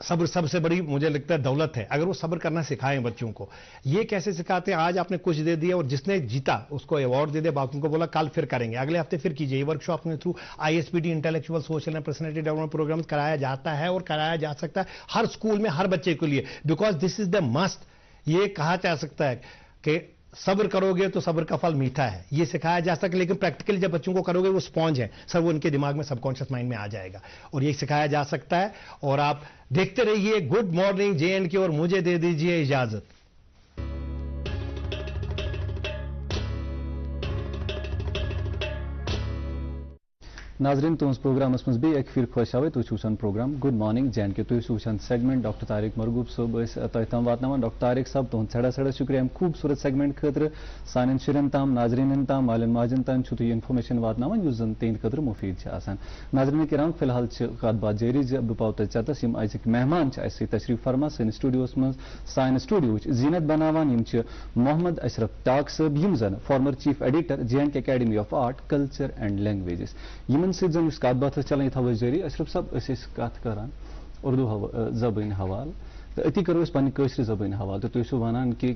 सब्र सबसे बड़ी मुझे लगता है दौलत है। अगर वो सब्र करना सिखाएं बच्चों को, ये कैसे सिखाते हैं, आज आपने कुछ दे दिया और जिसने जीता उसको अवार्ड दे दे, बाकी को बोला कल फिर करेंगे, अगले हफ्ते फिर कीजिए। वर्कशॉप में through ISPD intellectual social and personality development programme कराया जाता है और कराया जा सकता है हर स्कूल में हर बच्चे के लिए, because this is the must. ये कहा जा सकता है कि सब्र करोगे तो सब्र का फल मीठा है, ये सिखाया जा सकता है। लेकिन प्रैक्टिकली जब बच्चों को करोगे, वो स्पॉन्ज है सर, वो उनके दिमाग में सबकॉन्शियस माइंड में आ जाएगा और ये सिखाया जा सकता है। और आप देखते रहिए गुड मॉर्निंग JNK और मुझे दे दीजिए इजाजत। नाजरीन तुस प्रोग्राम मज बे एक फिर खुश आवे तुस वुचान प्रोग्राम गुड मॉर्निंग जैन के तुस वुचान सेगमेंट डॉक्टर तारिक मरगूब सोब तह तम वातनावान डॉक्टर तारिक साहब तुहद सड़ा सड़ा शुक्रिया हम खूबसूरत सेगमेंट खतर सान शुरन तम नाजरीन तम मालिन माजन तम तुह इन्फॉर्मेशन वातनावान युस जन तिहद खतर मुफीद आसान नाजरीन किराम फिलहाल कत बात जारी बह पाव तह चतस यम अजिक मेहमान तशरीफ फरमा सन स्टूडियोस मज सान स्टूडियो जीनत बनावान यम मोहम्मद अशरफ टाक साहब यम जन former chief editor JNK academy of art culture and languages यमन सन कत बात चलान थो जारी अशरफ साहब कत करान उर्दू जबान हवाल तो अति करो पन्ने जबान हवाल तो तुम वन कि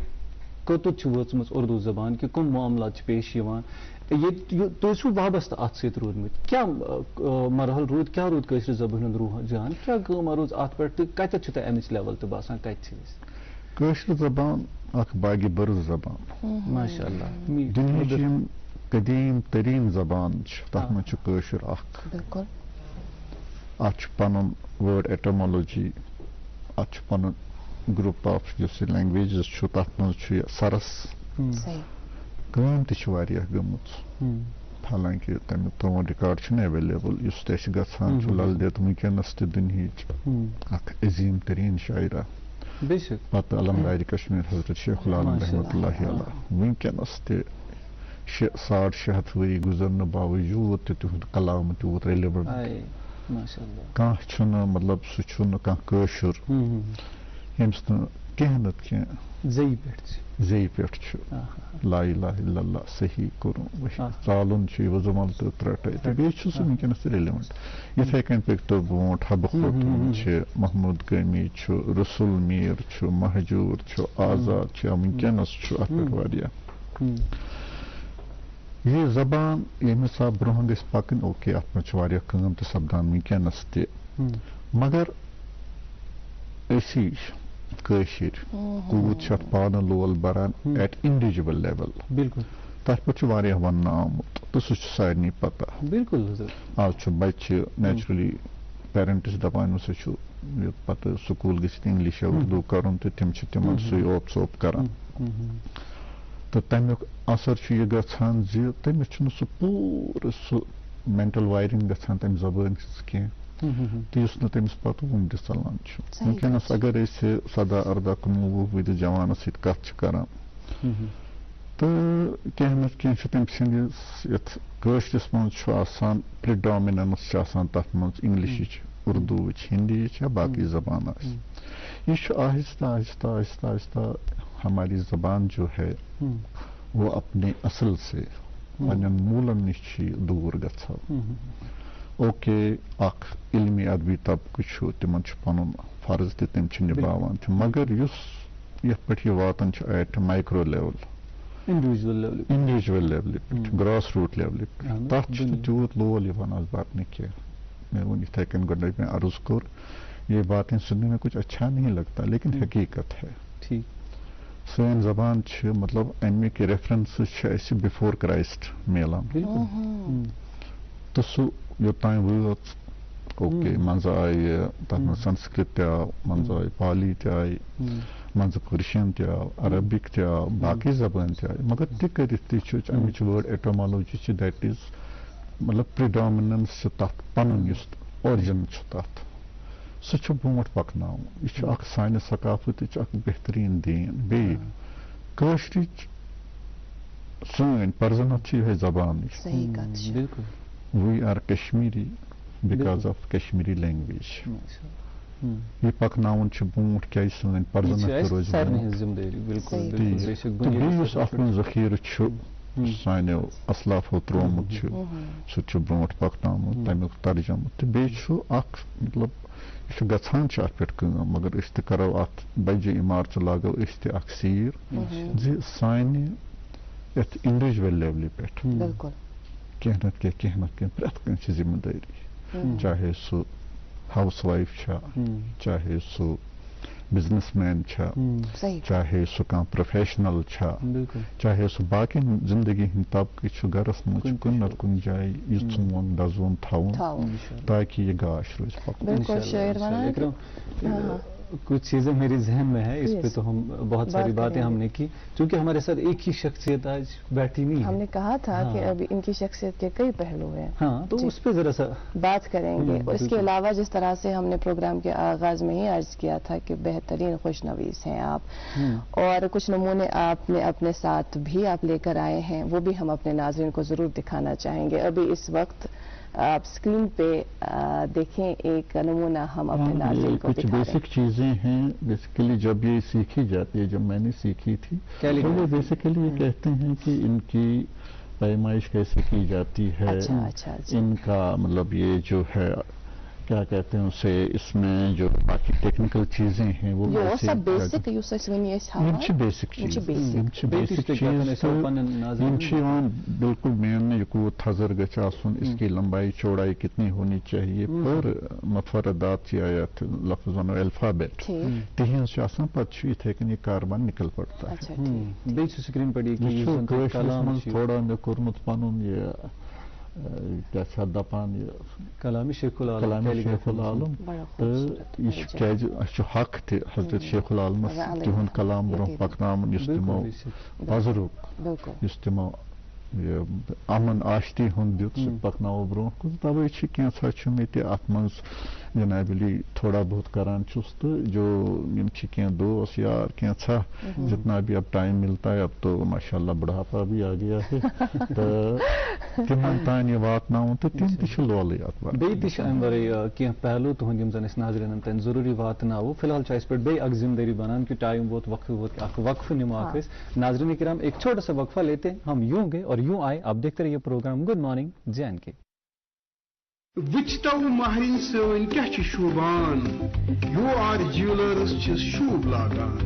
कतुत वचम उर्दू जबान कि कम मामला पेश तुम वाबस्त अत सत रूदमत क्या मरहल रूद क्या रूद जबान रुझान क्या गमा रोज अत पे तो कत अमिच लेवल तो बसान कत जबान बागी बर्ज जबान माशाअल्लाह दुनिया कदीम तरीन जबान तथ मज बिल्कुल पन वर्ड एटमोलॉजी पन ग्रुप ऑफ जिस लैंग्वेजेस तथ मज सरस कम तमुत हालांकि तमिक तमो रिकॉर्ड अवेलेबल इस गसान लल देत वनस दुनिया अजीम तरीन शायरा पत अलमदारी कश्मीर हजरत शेखुल आलम रहमतुल्लाहि अलैह वनस 650 वरी गुजरने बावजूद तुहद कलाम तूत रेलिवेंट कह मतलब सह कशुर यम्स कह नत जई पे ला इलाहा इल्लल्लाह सही कोर चालन वजुमल तो त्रट तो बे वनस रेलिवेंट इथे कन पे तो ब्रोट हब खोतून महमूद गमी रसुल मीर महजूर आजाद वनस अत पे ये जबान ये सा ब्रोह गस पकन ओके अत मे कम तो सपदान वनस मगर कशिर कूत पान लोल बरान एट इंडिविजुअल लेवल बिल्कुल तथ पे वन आमुत तो सह सारे पता बिल्कुल आज बच्चे नेचुरली पेरेंट्स दपान सह पे स्कूल गि इंग्लिश उर्दू कर तम सह ओप सोप कर तो तमिक असर यह गसान तमिस सह पूरे सह मेंटल वायरिंग गसान तम जबान कह तो तमिस पत वुन चलान वनस अगर 17 18 19 वुर जवान सत कर तो कह न कह तम सदिस मन प्रिडोमिनेंस तथ मज इंग्लिश उर्दू हिंदी या बाकी जबान यह आहिस्ता आहिस्ता आहिस्ता आहिस्ता हमारी जबान जो है वो अपने असल से पन्न मूलन नश दूर गसान ओके इल्मी अदबी तबक़ तिमन पन फर्ज तम निभावान मगर ये पे वातान at micro level individual level पे ग्रास रूट लेवल पे तथ तूत लोल आज बात कह मैं वो इथे कन गो में अर्ज कोर ये बातें सुनने में कुछ अच्छा नहीं लगता लेकिन हकीकत है ठीक सन जबान मतलब अमिक रेफरेंस बिफोर क्राइस्ट मिलान तो सह योतान वत ओके मज आय तथ संस्कृत मज आय पाली आय मज पर्शियन अरबिक बाकी जबान आय मगर तक अमिच वर्ड एटोमोलॉजी दैट इज मतलब प्रिडोमिनेंस तथ पन ओरिजिन तथ सह ब्रोट पकन यह सान सकाफत बेहतरीन दीन बे सन परजनत यह जबान we are Kashmiri because of Kashmiri language यह पकन ब्रोट क्या सन परजनत रोज जखीर सानो असलाफो त्रोमुत सह ब्रोट पकन तमिक तर्जम तो बे मतलब यह गसान पे मगर करो अत बजे इमारत लागो सीर साने इंडिविजुअल लेवल पे कह न कह प्रत कह जिम्मेदारी चाहे सह हाउस वाइफ चाहे सह बिजनेसमैन चाहे सह कह प्रोफेशनल चाहे सह बाकी जिंदगी हंद तबक़ गरस मज कुन नत कुन जाए यह चोन दजोन थवन ताकि यह गाश रोज कुछ चीजें मेरी जहन में है, इस Yes. पे तो हम बहुत सारी बातें करेंगे। हमने की, क्योंकि हमारे साथ एक ही शख्सियत आज बैठी नहीं है। हमने कहा था कि हाँ। अभी इनकी शख्सियत के कई पहलू हैं, हाँ, तो जी। उस पे जरा सा बात करेंगे। और इसके बिल्कुल। अलावा जिस तरह से हमने प्रोग्राम के आगाज में ही अर्ज किया था कि बेहतरीन खुशनवीस हैं आप, और कुछ नमूने आपने अपने साथ भी आप लेकर आए हैं, वो भी हम अपने नाज़रीन को जरूर दिखाना चाहेंगे। अभी इस वक्त आप स्क्रीन पे देखें एक नमूना हम अपने नाज़रीन को कुछ दिखा रहे हैं। बेसिक चीजें हैं बेसिकली जब ये सीखी जाती है, जब मैंने सीखी थी तो वो बेसिकली ये कहते हैं कि इनकी पैमाइश कैसे की जाती है, अच्छा, अच्छा, अच्छा। इनका मतलब ये जो है क्या कहते हैं उसे, इसमें जो बाकी टेक्निकल चीजें हैं वो Jūs कैसे- basic, jūs esminies Yim çi basic Yim çi çiz. basic. Yim çi Basic basic tek yapın, çiz. ऐसा open नाज़रीन Yim çi on बिल्कुल मेन यकूत हजर गच आसन, इसकी लंबाई चौड़ाई कितनी होनी चाहिए पर मफरदात आयत लफ्जों अल्फाबेट ठीक। तिहिन से आसान पत छ इथे कन ये कार्बन निकल पड़ता है। अच्छा, ठीक। बेच स्क्रीन पड़ी कि ये यूज़ कलम कलाम थोड़ा मे कोरमुत पनुन ये क्या छ दपान ये कलामी शेखुल आलम कलाम शेखुल आलम बड़ा तो खूबसूरत ये कैज अच्छो हक थे हजरत शेखुल आलम तिहुन कलाम ब्रो पकनाम युस्तमो बजरुक बिल्कुल। युस्तमो ये अमन आश्ती हुन दित पकनाओ ब्रो कुछ तवे छ कैसा छ मे ते आत्मज जनाबली थोड़ा बहुत करान चुस तो जो इन छ के दोस्त यार कैसा जितना भी अब टाइम मिलता है, अब तो माशाल्लाह बुढ़ापा भी आ गया है तो तिमन तान ये वातनाओ तो तिम तिश लोल यात बार बे तिश अमरे कि पहलू तो हम जन नाज़रीन तन जरूरी बात ना वो फिलहाल चाइस पर बे अक जिम्मेदारी बनान कि टाइम बहुत वक्फ निमा नाज़रीन किराम एक छोटा सा वक्फा लेते हैं, हम यूं गए और यूं आए। आप देखते रहिए प्रोग्राम गुड मॉर्निंग JNK। विचताऊ माहरीन सन क्या छ शोभान, UR ज्वेलर्स छ शूब लागान।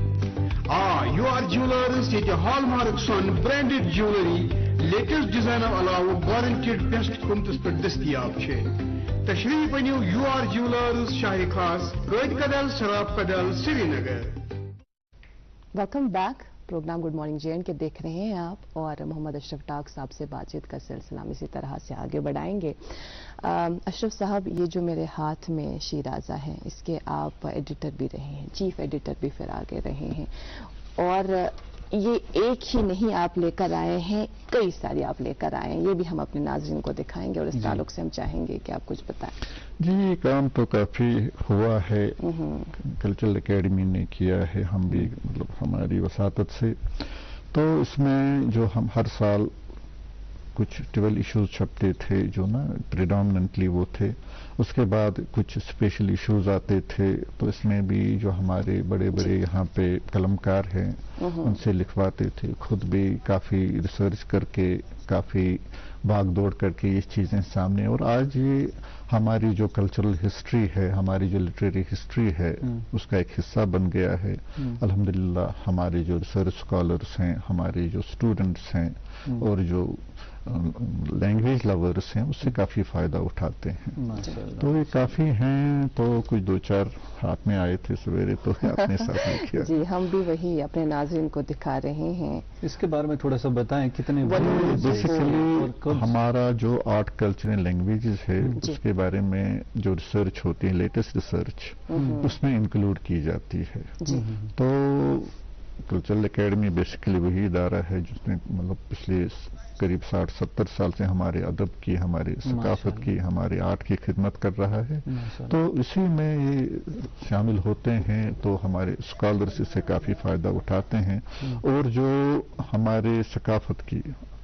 UR ज्वेलर्स ये हॉलमार्क सन ब्रांडेड ज्वेलरी लेटेस्ट डिजाइन अलावा गारंटेड बेस्ट कीमतस पर दस्तयाब छे। तशरीफ अनियो UR ज्वेलर्स शाही खास रोड कदल शराब कदल Srinagar. Welcome back. Programme good morning JNK देख रहे हैं आप, और मोहम्मद अशरफ टाक साहब से बातचीत का सिलसिला इसी तरह से आगे बढ़ाएंगे। अशरफ साहब, ये जो मेरे हाथ में शीराजा है, इसके आप एडिटर भी रहे हैं, चीफ एडिटर भी फिर आगे रहे हैं, और ये एक ही नहीं आप लेकर आए हैं, कई सारी आप लेकर आए हैं, ये भी हम अपने नाज़रीन को दिखाएंगे, और इस ताल्लुक से हम चाहेंगे कि आप कुछ बताएं। जी, काम तो काफी हुआ है, कल्चरल एकेडमी ने किया है, हम भी मतलब हमारी वसातत से, तो इसमें जो हम हर साल कुछ 12 इश्यूज छपते थे जो ना प्रिडोमिनेंटली वो थे, उसके बाद कुछ स्पेशल इश्यूज आते थे, तो इसमें भी जो हमारे बड़े बड़े यहाँ पे कलमकार हैं उनसे लिखवाते थे, खुद भी काफ़ी रिसर्च करके काफ़ी भाग दौड़ करके ये चीज़ें सामने, और आज ये हमारी जो कल्चरल हिस्ट्री है, हमारी जो लिटरेरी हिस्ट्री है, उसका एक हिस्सा बन गया है। अल्हम्दुलिल्लाह हमारे जो रिसर्च स्कॉलर्स हैं, हमारे जो स्टूडेंट्स हैं और जो लैंग्वेज लवर्स हैं उससे काफ़ी फ़ायदा उठाते हैं। तो ये काफ़ी हैं, तो कुछ 2-4 हाथ में आए थे सवेरे, तो अपने साथ में किया। जी, हम भी वही अपने नाज़रीन को दिखा रहे हैं। इसके बारे में थोड़ा सा बताएं, कितने बेसिकली हमारा जो आर्ट कल्चर एंड लैंग्वेजेस है उसके बारे में जो रिसर्च होती है, लेटेस्ट रिसर्च उसमें इंक्लूड की जाती है। तो कल्चरल एकेडमी बेसिकली वही इदारा है जिसने मतलब पिछले करीब 60-70 साल से हमारे अदब की, हमारे सकाफत की, हमारे आर्ट की खिदमत कर रहा है। तो इसी में ये शामिल होते हैं, तो हमारे स्कॉलर्स इससे काफ़ी फ़ायदा उठाते हैं, और जो हमारे सकाफत की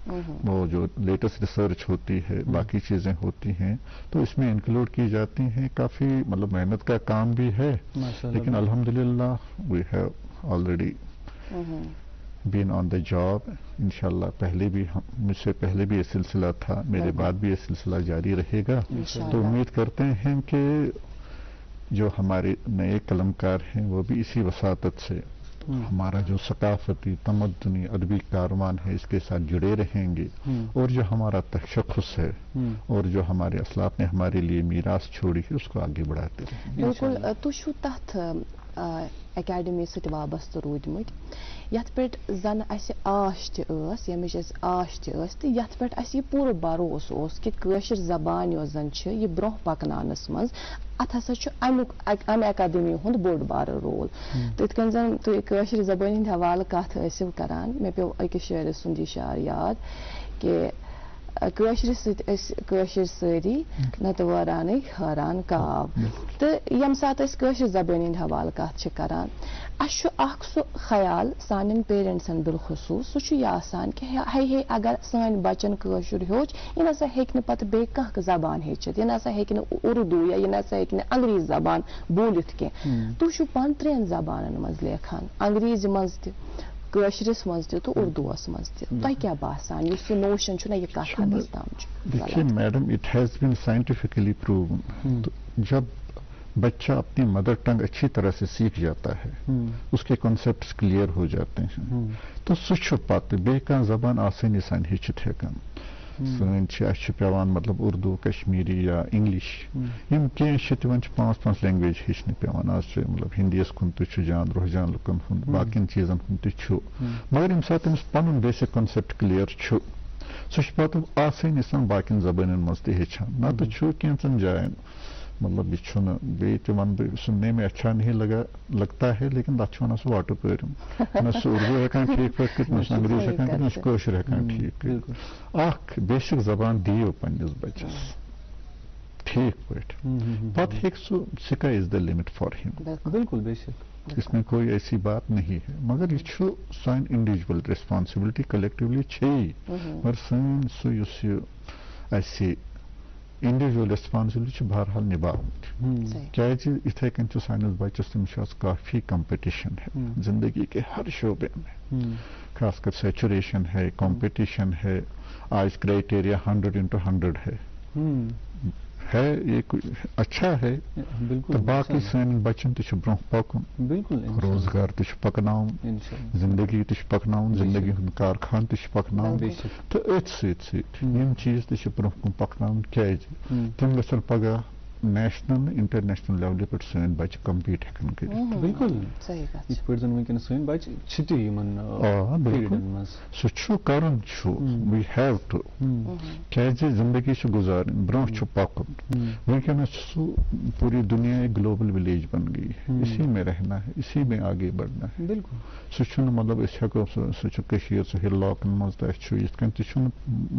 वो जो लेटेस्ट रिसर्च होती है, बाकी चीज़ें होती हैं, तो इसमें इंक्लूड की जाती हैं। काफ़ी मतलब मेहनत का काम भी है, लेकिन अल्हम्दुलिल्लाह we have already been on the job. इंशाल्लाह पहले भी मुझसे पहले भी ये सिलसिला था, मेरे बाद भी ये सिलसिला जारी रहेगा। तो उम्मीद करते हैं कि जो हमारे नए कलमकार हैं वो भी इसी वसातत से हमारा जो सकाफती तमद्दुनी अदबी कारवान है इसके साथ जुड़े रहेंगे, और जो हमारा तशख्खुस है और जो हमारे असलाफ ने हमारे लिए मीरास छोड़ी है उसको आगे बढ़ाते रहेंगे। बिल्कुल। तो शो तहत اکیڈمی سۭتۍ وابستہٕ روٗدمٕتۍ یَتھ پٮ۪ٹھ زَن اَسہِ آش تہِ ٲس ییٚمِچ اَسہِ آش تہِ ٲس تہٕ یَتھ پٮ۪ٹھ اَسہِ یہِ پوٗرٕ بروسہٕ اوس کہِ کٲشِر زبان یۄس زَن چھِ یہِ برٛونٛہہ پَکناونَس منٛز اَتھ ہسا چھُ اَمہِ اکیڈمی ہُنٛد بوٚڑ بارٕ رول تہٕ یِتھ کٔنۍ زَن تُہۍ کٲشِر زبٲنۍ ہٕنٛدۍ حوالہٕ کَتھ ٲسِو کران مےٚ پیوٚو أکِس شٲعرٕ سُنٛد یہِ شعر یاد کہِ کٲشرِ سۭتۍ ٲسۍ کٲشِر سٲری نتہٕ وٲرانٕے حٲران کاو تہٕ ییٚمہِ ساتہٕ أسۍ کٲشِر زبٲنۍ ہٕنٛدۍ حوالہٕ کَتھ چھِ کران اَسہِ چھُ اکھ سُہ خیال سانٮ۪ن پیرنٹسن بالخصوٗص سُہ چھُ یہِ آسان کہِ ہے اگر سٲنۍ بچن کٲشُر ہیوٚچھ یہِ نسا ہیٚکہِ نہٕ پتہٕ بیٚیہِ کانٛہہ زبان ہیٚچھِتھ یہِ نسا ہیٚکہِ نہٕ اُردو یا یہِ نسا ہیٚکہِ نہٕ انگریٖزی زبان بوٗلِتھ کینٛہہ تُہۍ چھِو پانہٕ 3 زبانن منٛز لیکھان انگریٖزی منٛز تہِ کٲشرِس منٛز تہِ تہٕ اردوٗوس منٛز تہِ تۄہہِ کیٛاہ باسان یُس یہِ نوشن چھُ نا یہِ کتھ حدس تام چھُ دیکھیے madam it has been scientifically proven جب بچہ اپنی مدر ٹنگ اچھی طرح سے سیکھ جاتا ہے اس کے کانسیپٹس کلیئر ہو جاتے ہیں تو سُہ چھُ پتہٕ بیٚیہِ کانٛہہ زبان آسٲنی سان ہیٚچھِتھ ہٮ۪کان سٲنۍ چھِ اَسہِ چھُ پٮ۪وان مطلب اردو کشمیری یا انگلش یِم کینٛہہ چھِ تِمن چھِ 5 لینگویج ہیٚچھنہِ پٮ۪وان آز چھُ مطلب ہندیَس کُن تہِ چھُ جان رُحجان لُکن ہُنٛد باقین چیٖزن ہُنٛد تہِ چھُ مگر ییٚمہِ ساتہٕ تٔمِس پنُن بیسک کانسیپٹ کلیر چھُ سُہ چھُ پتہٕ آسٲنی سان باقین زبانن منٛز تہِ ہیٚچھان نتہٕ چھُ کینٛژن جاین مطلب یہ چھُنہٕ بیٚیہِ تہِ ونہٕ بہٕ سُننے میں اچھا نہیں لگتا ہے لیکن تتھ چھِ ونان سُہ واٹر پٲرِم نہ سُہ اردو ہٮ۪کان ٹھیٖک پٲٹھۍ کٔرِتھ نہ چھُ انگریٖزی ہٮ۪کان کٔرِتھ نہ چھُ کٲشُر ہٮ۪کان ٹھیٖک کٔرِتھ اکھ بیسک زبان دِیِو پننِس بچس ٹھیٖک پٲٹھۍ پتہٕ ہیٚکہِ سُہ sky is the limit for ہم بالکل بے شک اس میں کوئی ایسی بات نہیں ہے مگر یہ چھُ سانہِ انڈیویجول ریسپانسبلٹی کلیکٹولی چھے یہِ مگر سٲنۍ سُہ یُس یہِ اَسہِ انڈیویجول ریسپانسبلٹی چھِ بہرحال نباوٕنۍ کیازِ یِتھے کٔنۍ چھُ سٲنِس بچس تٔمِس چھُ آز کافی کمپٹیشن ہے زندگی کے ہر شعبے میں خاص کر سیچوریشن ہے کمپٹیشن ہے آج کرائٹیریا 100x100 ہے یہ اچھا ہے تو باقی سٲنٮ۪ن بچن تہِ چھُ برٛونٛہہ پکُن بالکل روزگار تہِ چھُ پکناوُن زندگی تہِ چھُ پکناوُن زندگی ہُنٛد کارخان تہِ چھُ پکناوُن تہٕ أتھۍ سۭتۍ سۭتۍ یِم چیٖز تہِ چھِ برٛونٛہہ کُن پکناوُن کیازِ تِم گژھن پگاہ نیشنل انٹرنیشنل لیولہِ پٮ۪ٹھ سٲنۍ بچہِ کمپیٖٹ ہٮ۪کن کٔرِتھ بالکل یِتھ پٲٹھۍ زن وٕنکٮ۪نس سٲنۍ بچہِ چھِ تہِ یِمن فیٖلڈن منٛز سُہ چھُ کرُن چھُ وی ہیو ٹو کیازِ زندگی چھِ گُزارٕنۍ برٛونٛہہ چھُ پکُن وٕنکٮ۪نس چھُ سُہ پوٗری دُنیا ایک گلوبل ولیج بن گئی اسی میں رہنا ہے اسی میں آگے بڑھنا ہے بالکل سُہ چھُنہٕ مطلب أسۍ ہٮ۪کو سُہ چھُ کٔشیٖر سُہ ہِلاکن منٛز تہٕ اَسہِ چھُ یِتھ کٔنۍ تہِ چھُنہٕ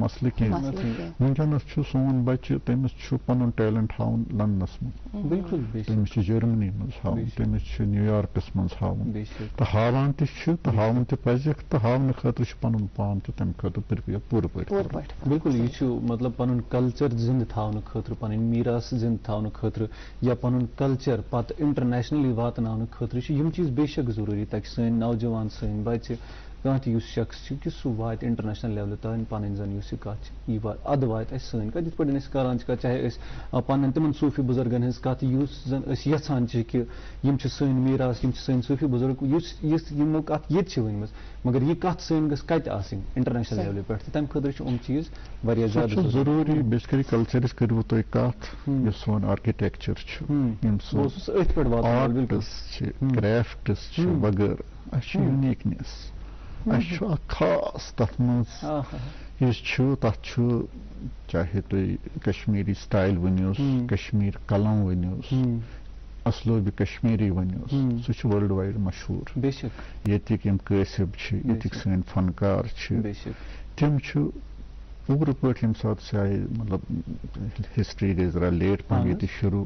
مسلہٕ کینٛہہ وٕنکٮ۪نس چھُ سون بچہِ تٔمِس چھُ پنُن ٹیلنٹ ہاوُن لندنس منٛز بالکل تٔمِس چھُ جرمنی منٛز ہاوُن تٔمِس چھُ نیویارکس منٛز ہاوُن تہٕ ہاوان تہِ چھُ تہٕ ہاوُن تہِ پزٮ۪کھ تہٕ ہاونہٕ خٲطرٕ چھُ پنُن پان تہِ تمہِ خٲطرٕ پرٛپیر پوٗرٕ پٲٹھۍ بالکل یہِ چھُ مطلب پنُن کلچر زِندٕ تھاونہٕ خٲطرٕ پنٕنۍ میٖراث زِندٕ تھاونہٕ خٲطرٕ یا پنُن کلچر پتہٕ انٹرنیشنلی واتناونہٕ خٲطرٕ چھِ یِم چیٖز بے شک ضروٗری تاکہِ سٲنۍ نوجوان سٲنۍ بچہِ کانٛہہ تہِ یُس شخص چھُ کہِ سُہ واتہِ انٹرنیشنل لیولہِ تانۍ پنٕنۍ زن یُس یہِ کتھ چھِ یہِ ادٕ واتہِ اَسہِ سٲنۍ کتھ یِتھ پٲٹھۍ أسۍ کران چھِ کتھ چاہے أسۍ پنٕنٮ۪ن تِمن صوٗفی بُزرگن ہٕنٛز کتھ یُس زن أسۍ یژھان چھِ کہِ یِم چھِ سٲنۍ میٖراث یِم چھِ سٲنۍ صوٗفی بُزرگ یُس یِمو کتھ ییٚتہِ چھِ ؤنمٕژ مگر یہِ کتھ سٲنۍ گٔژھ کتہِ آسٕنۍ انٹرنیشنل لیولہِ پٮ۪ٹھ تہٕ تمہِ خٲطرٕ چھِ یِم چیٖز واریاہ زیادٕ ضروٗری بیسکلی کلچرٕچ کٔرِو تُہۍ کتھ یُس سون آرکِٹیکچر چھُ یِم أتھۍ پٮ۪ٹھ آرٹس چھِ کرافٹس چھِ وغٲرٕ اَسہِ چھُ یوٗنیٖکنیس اَسہِ چھُ اکھ خاص تتھ منٛز یُس چھُ تتھ چھُ چاہے تُہۍ کشمیٖری سٹایل ؤنِوس کشمیٖر قلم ؤنِوس اسلوبِ کشمیٖری ؤنِوس سُہ چھُ ورلڈ وایڈ مشہوٗر ییٚتِکۍ یِم کٲسِب چھِ ییٚتِکۍ سٲنۍ فنکار چھِ تِم چھِ پوٗرٕ پٲٹھۍ ییٚمہِ ساتہٕ سُہ آیہِ مطلب ہسٹری گٔے ذرا لیٹ پہن ییٚتہِ شروٗع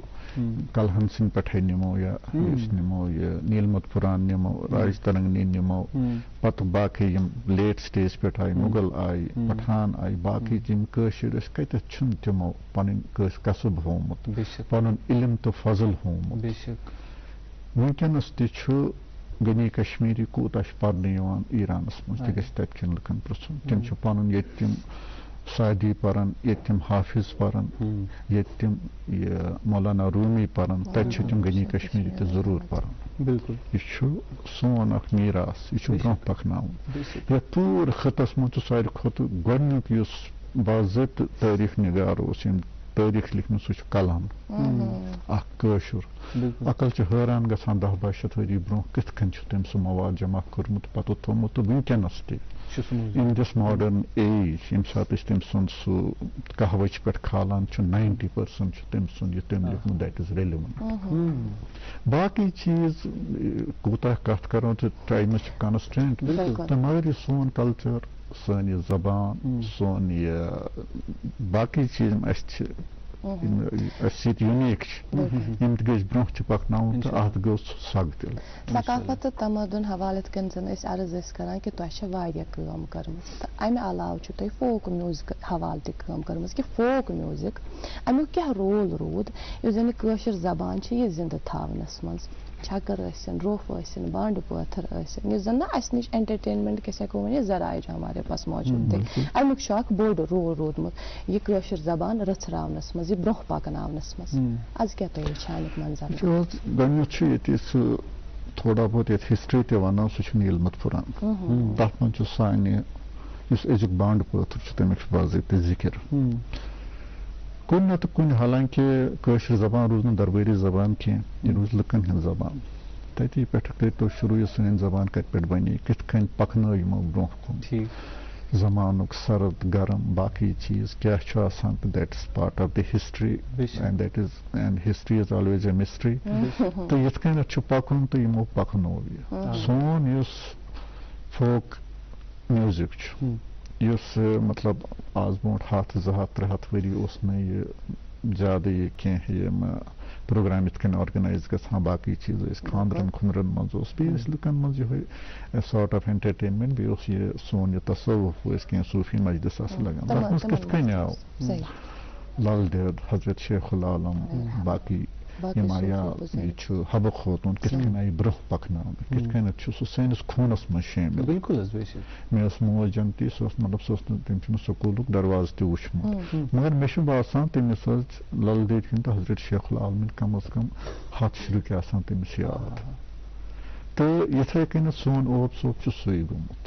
کلہن سٕنٛدۍ پٮ۪ٹھے نِمو یا أسۍ نِمو یہِ نیٖلمت پُران نِمو راج ترنگنی نِمو پتہٕ باقٕے یِم لیٹ سٹیج پٮ۪ٹھ آیہِ مُغل آیہِ پٹھان آیہِ باقٕے یِم کٲشِر ٲسۍ کتٮ۪تھ چھُنہٕ تِمو پنٕنۍ کسب ہوومُت پنُن علم تہٕ فضل ہوومُت وٕنکٮ۪نس تہِ چھُ غنی کشمیٖری کوٗتاہ چھُ پرنہٕ یِوان ایرانس منٛز تہِ گژھِ تتہِ کٮ۪ن لُکن پرژھُن تِم چھِ پنُن ییٚتہِ تِم سعدی پران ییٚتہِ تِم حافظ پران ییٚتہِ تِم یہِ مولانا روٗمی پران تتہِ چھِ تِم غنی کشمیٖری تہِ ضروٗر پران بالکل یہِ چھُ سون اکھ میٖراث یہِ چھُ برٛونٛہہ پکناوُن یتھ پوٗرٕ خٕطس منٛز چھُ ساروی کھۄتہٕ گۄڈنیُک یُس باضٲبطہٕ تٲریٖخ نِگار اوس ییٚمۍ تاریخ लिखन सह कलाम अख कशुर अकल हैरान गसान 10-12 ؤری ब्रोह कित कन तम सह मवाद जमा कर्मुत पतो थोमुत वनकस in this modern age यम सात तम सुन सह कहवच पे खालान 90% तम सुन तम लिखमुत दैट इज रेलिवेंट बाकी चीज कोता कत करो तो टाइम कंस्टेंट तो मगर ये सोन कल्चर सोन ये जबान सोन ये बाकी चीज यूनिक यम गज ब्रोह पकन तो अत गो सग दिल सकाफत तमदन हवाले कन जन अर्ज करान कि तुम कम कर्म तो अमे अलाव तुम फोक म्यूजिक हवाले तम कर्म कि फोक म्यूजिक अमुक क्या रोल रूद इस जन कशर जबान यह जिंद थावनस मज छकर रोफ बांड पत्थर इस जन ना अस नश एंटरटेनमेंट क्या हेको वन जराए जो हमारे पास मौजूद थे अमुक बोड़ रोल रोदमुत यह कशर जबान रचरावनस मज यह ब्रोह पकनावनस मज आज क्या तुम वुचान मंजर गो थोड़ा बहुत ये हिस्ट्री ते वन सह नीलमत पुरान तथ मन सानि अजुक बांड पत्थर तमिक बाज़ाब्ते जिक्र कुन न तो कुन हालांकि कशर जबान रूज न दरबारी जबान की रूज लुकन हन जबान तती पे तो शुरू ये सन जबान कत पे बनी कित कन पकनो यमो ब्रोह कुन जमानुक सरद गरम बाकी चीज क्या आसान that is part of the history and history is always a mystery तो यथ कन पकन तो यमो पकनो सोन युस फोक म्यूजिक मतलब आज ब्रो 100-200-300 ؤری ज्यादा ये कह प्रोग्राम इत ऑर्गनाइज गसान बाकी चीज खानदरन खुनरन मज लुकन मज यह सॉर्ट ऑफ एंटरटेनमेंट ये सोन यह तसव्वुफ कह सूफी मजलिस लगान कित कन आव लाल देद हजरत शेखुल आलम बाकी यमाया हब खोतून कित कन आई ब्रोह पकना कित कन सह सैनिस खूनस मज शामिल बिल्कुल मे मोज जनती मतलब तम स्कूल दरवाज त वुचमुत मगर मे बासान तमिस लल देद तो हजरत शेखुल आलम कम अज कम 100 श्रुक तमिस याद तो इथे कन सोन ओप सोप सही गोमुत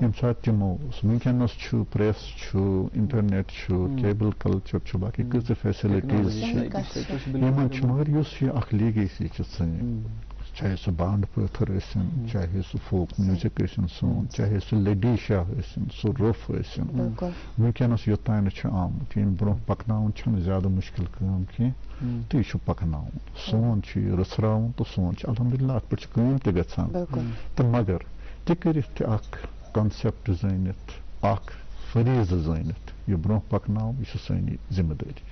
यम सात तमो वनकस प्रेस इंटरनेट केबल कल्चर बाकी कज फैसिलिटीज मगर यह लीगेसी सन चाहे सह बांड पत्थर चाहे सह फोक म्यूजिक सोन चाहे सह लडी शाह सह रोफ वनकस योतान आमुत यम ब्रोह पकन ज्यादा मुश्किल काम कह तो यह पकन सोन रचरावन तो सोन अलहमदुलिल्लाह अत पे कम त गसान तो मगर तह कर कॉन्सेप्ट जानित फरीज जानित यह ब्रोह पकन यह सानी जिम्मेदारी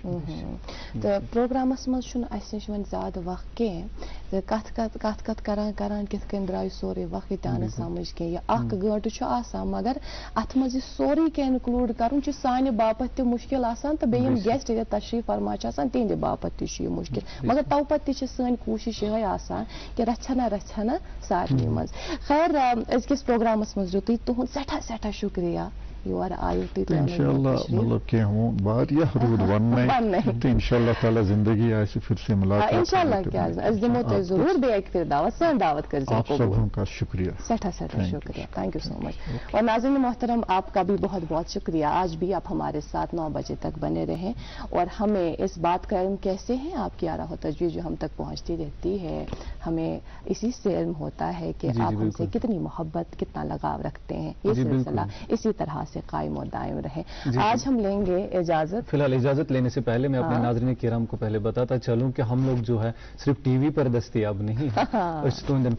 तो प्रोग्रामस मज नश वन ज्यादा वक्त कह कत करान कित कन द्राय सोरे वक्त तह समझ कह यह गंटू आसान मगर अत मज सोरे कह इनक्लूड कर सानि बापत त मुश्किल आसान तो बेम गेस्ट ये तशरीफ फरमा तिहंद बापत त मुश्किल मगर तव पत सन कोशिश यह आसान कि रछना सारनी मज खैर अजकिस प्रोग्रामस मज रुत तुहद सठा शुक्रिया योर आयु इंशाल्लाह मतलब क्या हूँ वारियाह रूद वन तो इंशाल्लाह ताला जिंदगी आए फिर से मुलाकात इंशाल्लाह क्या दिमो तो जरूर बे एक फिर दावत सन दावत कर आप सबों का शुक्रिया सठा शुक्रिया थैंक यू सो मच और नाज़रीन मोहतरम आपका भी बहुत बहुत शुक्रिया आज भी आप हमारे साथ 9 बजे तक बने रहें और हमें इस बात का इल्म कैसे है आपकी आरा तजवीज़ जो हम तक पहुँचती रहती है हमें इसी से इल्म होता है कि आप हमसे कितनी मोहब्बत कितना लगाव रखते हैं ये सिलसिला इसी तरह से कायम और दायम रहे। आज हम लेंगे इजाजत। फिलहाल इजाजत लेने से पहले मैं अपने नाज़रीन किराम को पहले बताता चलूं कि हम लोग जो है सिर्फ टीवी पर दस्तयाब नहीं है,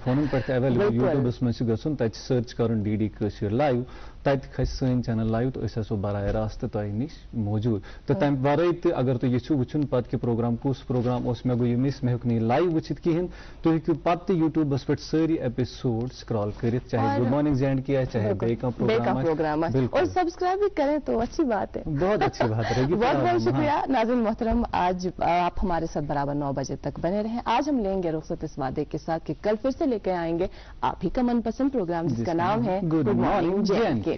फोन पर अवेलेबल यूट्यूब में गन तक सर्च कर DD कशीर लाइव तत खस सन चैनल लाइव तो असो बराह रास्त तह नश मौजूद तो तम वरई अगर तुम यू वुन पे कि प्रोग्राम कुस प्रोग्राम मे गो मिस मे हे लाइव वुचित कहें तुम हेकू पे यूट्यूबस पे सारी एपिसोड स्क्रॉल कर चाहे गुड मॉर्निंग जैंड की चाहे प्रोग्राम और सब्सक्राइब भी करें तो अच्छी बात है, बहुत अच्छी बात रहेगी। बहुत बहुत शुक्रिया नाज़रीन मोहतरम, आज आप हमारे साथ बराबर 9 बजे तक बने रहें। आज हम लेंगे रुखसत इस वादे के साथ कि कल फिर से लेकर आएंगे आप ही का मनपसंद प्रोग्राम जिसका नाम है गुड मॉर्निंग JNK।